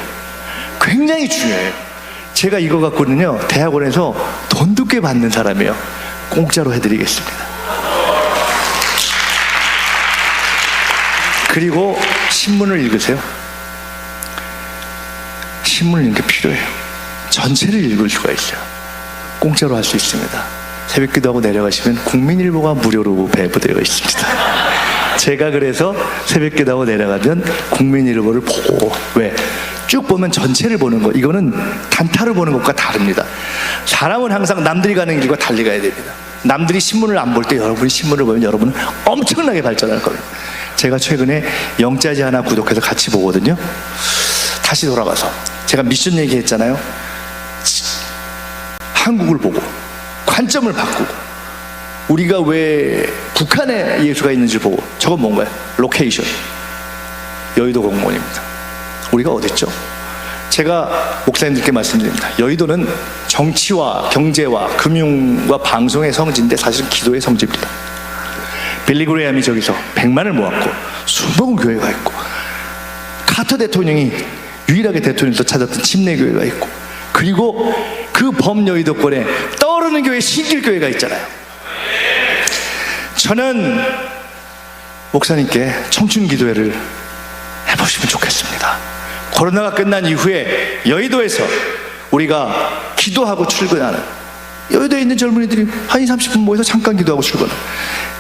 굉장히 중요해요. 제가 이거 갖고는요, 대학원에서 돈도 꽤 받는 사람이에요. 공짜로 해드리겠습니다. 그리고 신문을 읽으세요. 신문을 읽는 게 필요해요. 전체를 읽을 수가 있어요. 공짜로 할 수 있습니다. 새벽 기도하고 내려가시면 국민일보가 무료로 배부되어 있습니다. 제가 그래서 새벽 기도하고 내려가면 국민일보를 보고, 왜? 쭉 보면 전체를 보는 거. 이거는 단타를 보는 것과 다릅니다. 사람은 항상 남들이 가는 길과 달리 가야 됩니다. 남들이 신문을 안 볼 때 여러분이 신문을 보면 여러분은 엄청나게 발전할 겁니다. 제가 최근에 영자지 하나 구독해서 같이 보거든요. 다시 돌아가서 제가 미션 얘기했잖아요. 한국을 보고 관점을 바꾸고, 우리가 왜 북한에 예수가 있는지 보고. 저건 뭔가요? 로케이션. 여의도 공무원입니다. 우리가 어딨죠? 제가 목사님들께 말씀드립니다. 여의도는 정치와 경제와 금융과 방송의 성지인데 사실은 기도의 성지입니다. 빌리 그레이엄이 저기서 100만을 모았고 수많은 교회가 있고, 카터 대통령이 유일하게 대통령도 찾았던 침례교회가 있고, 그리고 그 범여의도권에 떠오르는 교회 신길교회가 있잖아요. 저는 목사님께 청춘기도회를 해보시면 좋겠습니다. 코로나가 끝난 이후에 여의도에서 우리가 기도하고 출근하는, 여의도에 있는 젊은이들이 한 20, 30분 모여서 잠깐 기도하고 출근하는,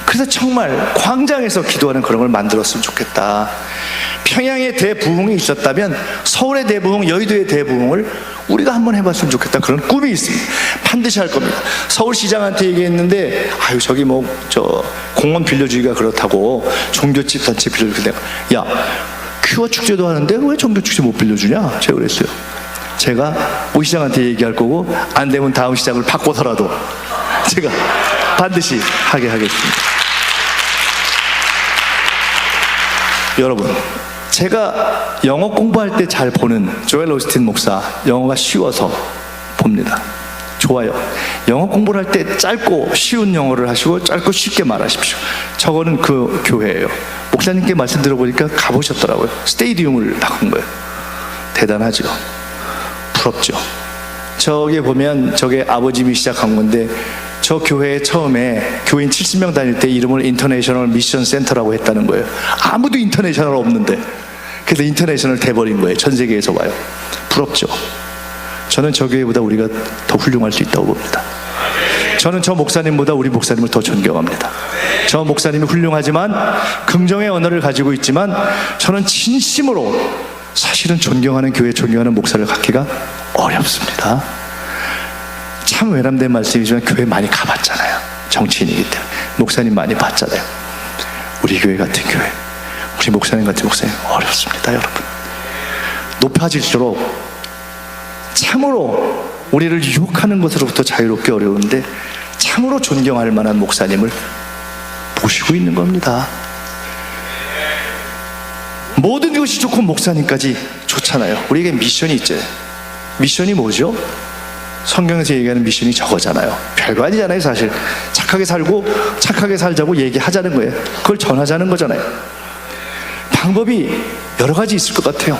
그래서 정말 광장에서 기도하는 그런 걸 만들었으면 좋겠다. 평양에 대부흥이 있었다면 서울의 대부흥, 여의도의 대부흥을 우리가 한번 해봤으면 좋겠다. 그런 꿈이 있습니다. 반드시 할 겁니다. 서울시장한테 얘기했는데, 아유 저기 뭐 저 공원 빌려주기가 그렇다고 종교집 단체 빌려주기. 야, 큐어 축제도 하는데 왜 종교 축제 못 빌려주냐? 제가 그랬어요. 제가 오 시장한테 얘기할 거고, 안 되면 다음 시장을 바꿔서라도 제가 반드시 하게 하겠습니다. 여러분, 제가 영어 공부할 때 잘 보는 조엘 오스틴 목사, 영어가 쉬워서 봅니다. 좋아요. 영어 공부를 할 때 짧고 쉬운 영어를 하시고 짧고 쉽게 말하십시오. 저거는 그 교회예요. 목사님께 말씀 들어보니까 가보셨더라고요. 스테디움을 바꾼 거예요. 대단하죠. 부럽죠. 저기 보면 저게 아버님이 시작한 건데, 저 교회에 처음에 교인 70명 다닐 때 이름을 인터내셔널 미션 센터라고 했다는 거예요. 아무도 인터내셔널 없는데 그래서 인터내셔널 돼버린 거예요. 전 세계에서 와요. 부럽죠. 저는 저 교회보다 우리가 더 훌륭할 수 있다고 봅니다. 저는 저 목사님보다 우리 목사님을 더 존경합니다. 저 목사님이 훌륭하지만 긍정의 언어를 가지고 있지만 저는 진심으로 사실은 존경하는 교회, 존경하는 목사를 갖기가 어렵습니다. 참 외람된 말씀이지만 교회 많이 가봤잖아요. 정치인이기 때문에. 목사님 많이 봤잖아요. 우리 교회 같은 교회, 우리 목사님 같은 목사님 어렵습니다, 여러분. 높아질수록 참으로 우리를 유혹하는 것으로부터 자유롭게 어려운데 참으로 존경할 만한 목사님을 보시고 있는 겁니다. 모든 것이 좋고 목사님까지 좋잖아요. 우리에게 미션이 있죠. 미션이 뭐죠? 성경에서 얘기하는 미션이 저거잖아요. 별거 아니잖아요, 사실. 착하게 살고 착하게 살자고 얘기하자는 거예요. 그걸 전하자는 거잖아요. 방법이 여러 가지 있을 것 같아요.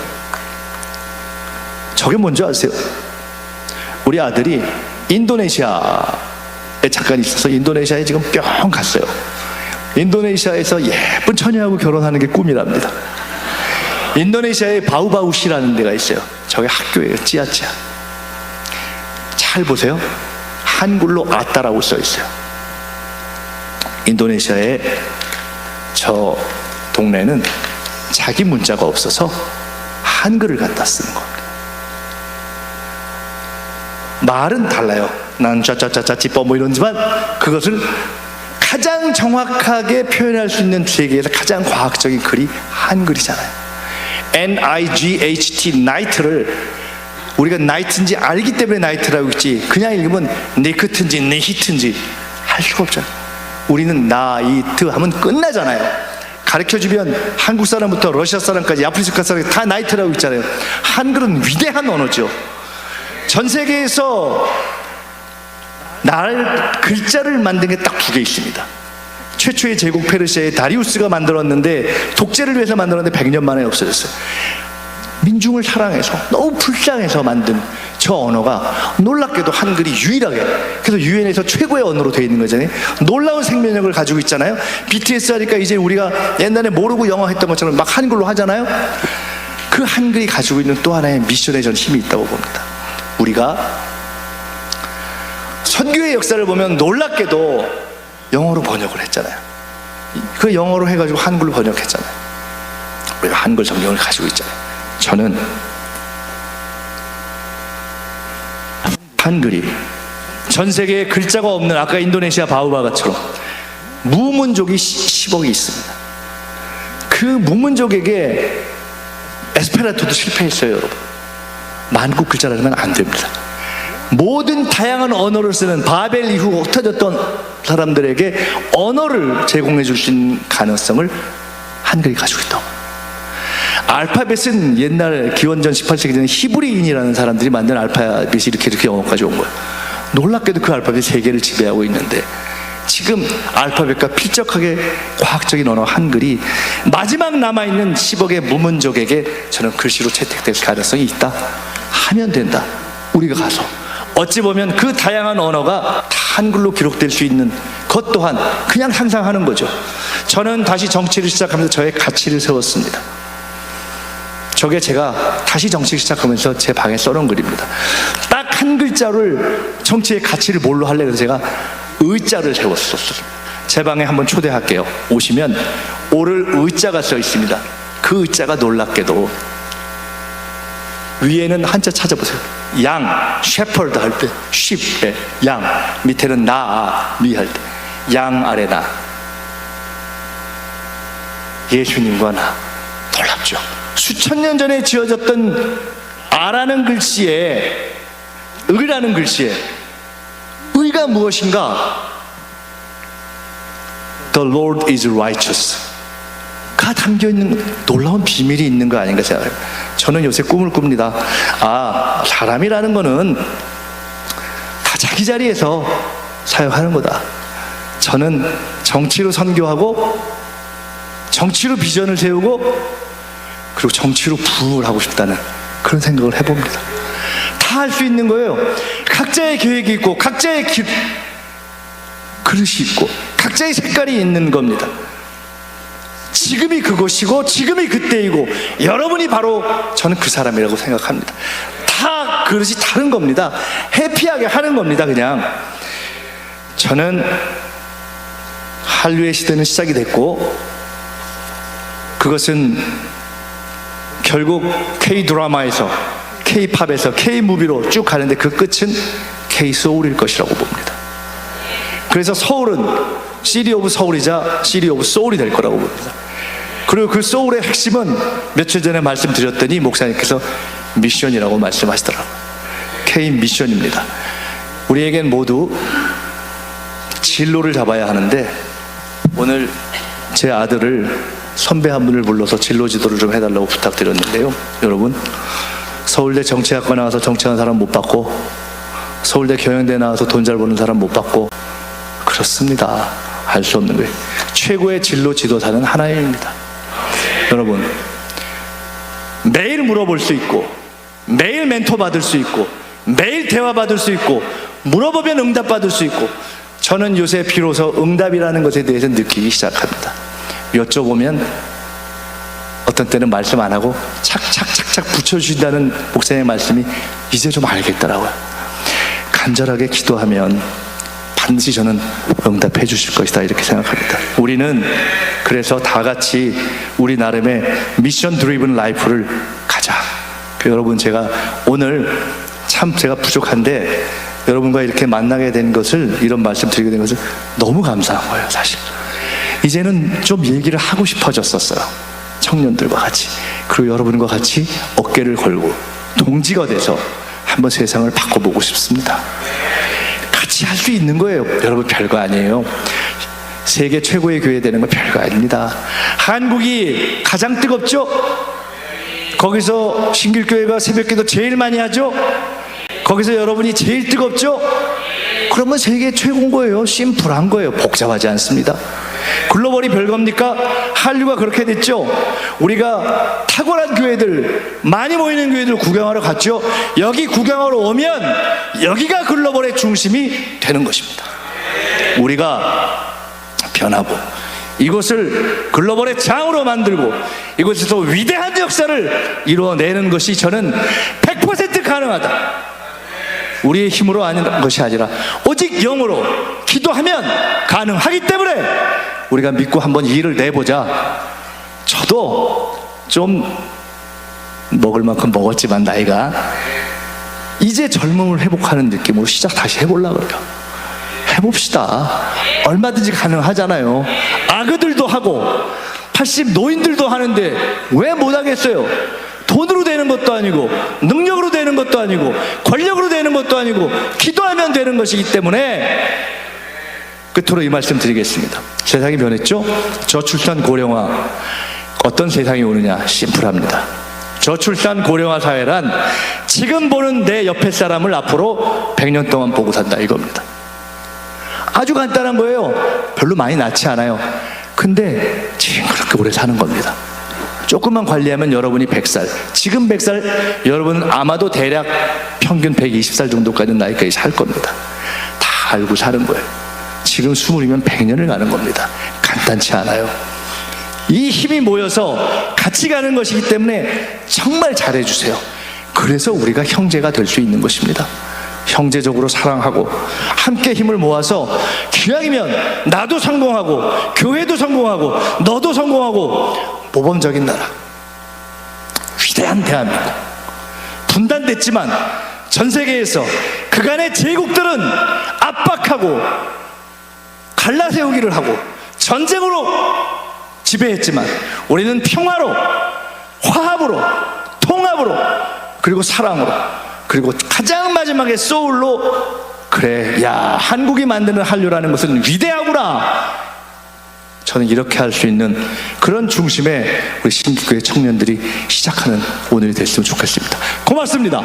저게 뭔지 아세요? 우리 아들이 인도네시아에 잠깐 있어서 인도네시아에 지금 뿅 갔어요. 인도네시아에서 예쁜 처녀하고 결혼하는 게 꿈이랍니다. 인도네시아에 바우바우시라는 데가 있어요. 저게 학교예요. 찌아찌아. 잘 보세요. 한글로 아따라고 써 있어요. 인도네시아의 저 동네는 자기 문자가 없어서 한글을 갖다 쓰는 겁니다. 말은 달라요. 난 짜짜짜짜 찌뻐 뭐 이런지만 그것을 가장 정확하게 표현할 수 있는 세계에서 가장 과학적인 글이 한글이잖아요. NIGHT, 나이트를 우리가 나이트인지 알기 때문에 나이트라고 있지 그냥 읽으면 니크트인지 니히트인지 할 수가 없잖아요. 우리는 나이트 하면 끝나잖아요. 가르쳐주면 한국 사람부터 러시아 사람까지 아프리카 사람까지 다 나이트라고 있잖아요. 한글은 위대한 언어죠. 전 세계에서 글자를 만든 게 딱 두 개 있습니다. 최초의 제국 페르시아의 다리우스가 만들었는데 독재를 위해서 만들었는데 100년 만에 없어졌어요. 민중을 사랑해서 너무 불쌍해서 만든 저 언어가 놀랍게도 한글이 유일하게, 그래서 유엔에서 최고의 언어로 되어 있는 거잖아요. 놀라운 생명력을 가지고 있잖아요. BTS 하니까 이제 우리가 옛날에 모르고 영어 했던 것처럼 막 한글로 하잖아요. 그 한글이 가지고 있는 또 하나의 미션에 저는 힘이 있다고 봅니다. 우리가 선교의 역사를 보면 놀랍게도 영어로 번역을 했잖아요. 그 영어로 해가지고 한글로 번역했잖아요. 우리가 한글 성경을 가지고 있잖아요. 저는 한글이 전 세계에 글자가 없는 아까 인도네시아 바우바가처럼 무문족이 10억이 있습니다. 그 무문족에게 에스페란토도 실패했어요, 여러분. 만국 글자라면 안 됩니다. 모든 다양한 언어를 쓰는 바벨 이후 흩어졌던 사람들에게 언어를 제공해 줄 수 있는 가능성을 한글이 가지고 있다고. 알파벳은 옛날 기원전 18세기 전에 히브리인이라는 사람들이 만든 알파벳이 이렇게 영어까지 온 거예요. 놀랍게도 그 알파벳이 세계를 지배하고 있는데 지금 알파벳과 필적하게 과학적인 언어 한글이 마지막 남아있는 10억의 무문족에게 저는 글씨로 채택될 가능성이 있다 하면 된다. 우리가 가서 어찌 보면 그 다양한 언어가 다 한글로 기록될 수 있는 것 또한 그냥 상상하는 거죠. 저는 다시 정치를 시작하면서 저의 가치를 세웠습니다. 저게 제가 다시 정치를 시작하면서 제 방에 써놓은 글입니다. 딱 한 글자를 정치의 가치를 뭘로 할래 그래서 제가 의자를 세웠었어요. 제 방에 한번 초대할게요. 오시면 오를 의자가 써 있습니다. 그 의자가 놀랍게도 위에는 한자 찾아보세요. 양, 셰퍼드 할 때 sheep, 양, 밑에는 나, 미 할 때 양 아래 나, 예수님과 나. 놀랍죠. 수천 년 전에 지어졌던 아라는 글씨에 의라는 글씨에 의가 무엇인가? The Lord is righteous 가 담겨있는 놀라운 비밀이 있는 거 아닌가 생각해요. 저는 요새 꿈을 꿉니다. 사람이라는 거는 다 자기 자리에서 사용하는 거다. 저는 정치로 선교하고 정치로 비전을 세우고 그리고 정치로 부흥을 하고 싶다는 그런 생각을 해봅니다. 다 할 수 있는 거예요. 각자의 계획이 있고 각자의 그릇이 있고 각자의 색깔이 있는 겁니다. 지금이 그곳이고 지금이 그때이고 여러분이 바로 저는 그 사람이라고 생각합니다. 다 그릇이 다른 겁니다. 해피하게 하는 겁니다. 그냥 저는 한류의 시대는 시작이 됐고 그것은 결국 K-드라마에서 K-팝에서 K-무비로 쭉 가는데 그 끝은 K-소울일 것이라고 봅니다. 그래서 서울은 시리 오브 서울이자 시리 오브 소울이 될 거라고 봅니다. 그리고 그 소울의 핵심은 며칠 전에 말씀드렸더니 목사님께서 미션이라고 말씀하시더라고요. K-미션입니다. 우리에겐 모두 진로를 잡아야 하는데 오늘 제 아들을 선배 한 분을 불러서 진로 지도를 좀 해달라고 부탁드렸는데요. 여러분, 서울대 정치학과 나와서 정치하는 사람 못 받고 서울대 경영대 나와서 돈 잘 버는 사람 못 받고 그렇습니다. 할 수 없는 거예요. 최고의 진로 지도사는 하나님입니다. 여러분, 매일 물어볼 수 있고 매일 멘토 받을 수 있고 매일 대화 받을 수 있고 물어보면 응답 받을 수 있고 저는 요새 비로소 응답이라는 것에 대해서 느끼기 시작합니다. 여쭤보면 어떤 때는 말씀 안 하고 착착착착 붙여주신다는 목사님의 말씀이 이제 좀 알겠더라고요. 간절하게 기도하면 반드시 저는 응답해 주실 것이다 이렇게 생각합니다. 우리는 그래서 다 같이 우리 나름의 미션 드리븐 라이프를 가자. 여러분, 제가 오늘 참 제가 부족한데 여러분과 이렇게 만나게 된 것을, 이런 말씀 드리게 된 것을 너무 감사한 거예요. 사실 이제는 좀 얘기를 하고 싶어졌었어요. 청년들과 같이, 그리고 여러분과 같이 어깨를 걸고 동지가 돼서 한번 세상을 바꿔보고 싶습니다. 같이 할 수 있는 거예요. 여러분, 별거 아니에요. 세계 최고의 교회 되는 건 별거 아닙니다. 한국이 가장 뜨겁죠? 거기서 신길교회가 새벽기도 제일 많이 하죠? 거기서 여러분이 제일 뜨겁죠? 그러면 세계 최고인 거예요. 심플한 거예요. 복잡하지 않습니다. 글로벌이 별겁니까? 한류가 그렇게 됐죠? 우리가 탁월한 교회들, 많이 모이는 교회들 구경하러 갔죠? 여기 구경하러 오면 여기가 글로벌의 중심이 되는 것입니다. 우리가 변하고 이곳을 글로벌의 장으로 만들고 이곳에서 위대한 역사를 이루어내는 것이 저는 100% 가능하다. 우리의 힘으로 하는 것이 아니라 오직 영으로 기도하면 가능하기 때문에 우리가 믿고 한번 일을 내보자. 저도 좀 먹을 만큼 먹었지만 나이가 이제 젊음을 회복하는 느낌으로 다시 해보려고 그래요. 해봅시다. 얼마든지 가능하잖아요. 아그들도 하고 80 노인들도 하는데 왜 못하겠어요? 돈으로 되는 것도 아니고 능력으로 되는 것도 아니고 권력으로 되는 것도 아니고 기도하면 되는 것이기 때문에 끝으로 이 말씀 드리겠습니다. 세상이 변했죠? 저출산 고령화. 어떤 세상이 오느냐? 심플합니다. 저출산 고령화 사회란 지금 보는 내 옆에 사람을 앞으로 100년 동안 보고 산다 이겁니다. 아주 간단한 거예요. 별로 많이 낳지 않아요. 근데 지금 그렇게 오래 사는 겁니다. 조금만 관리하면 여러분이 100살, 지금 100살, 여러분은 아마도 대략 평균 120살 정도까지 나이까지 살 겁니다. 다 알고 사는 거예요. 지금 20이면 100년을 가는 겁니다. 간단치 않아요. 이 힘이 모여서 같이 가는 것이기 때문에 정말 잘해주세요. 그래서 우리가 형제가 될 수 있는 것입니다. 형제적으로 사랑하고 함께 힘을 모아서 기왕이면 나도 성공하고 교회도 성공하고 너도 성공하고 모범적인 나라, 위대한 대한민국. 분단됐지만 전 세계에서 그간의 제국들은 압박하고 갈라세우기를 하고 전쟁으로 지배했지만 우리는 평화로, 화합으로, 통합으로, 그리고 사랑으로, 그리고 가장 마지막에 소울로, 그래, 야, 한국이 만드는 한류라는 것은 위대하구나. 저는 이렇게 할 수 있는 그런 중심의 우리 신기교회 청년들이 시작하는 오늘이 됐으면 좋겠습니다. 고맙습니다.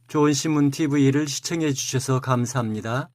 좋은 신문 TV를 시청해 주셔서 감사합니다.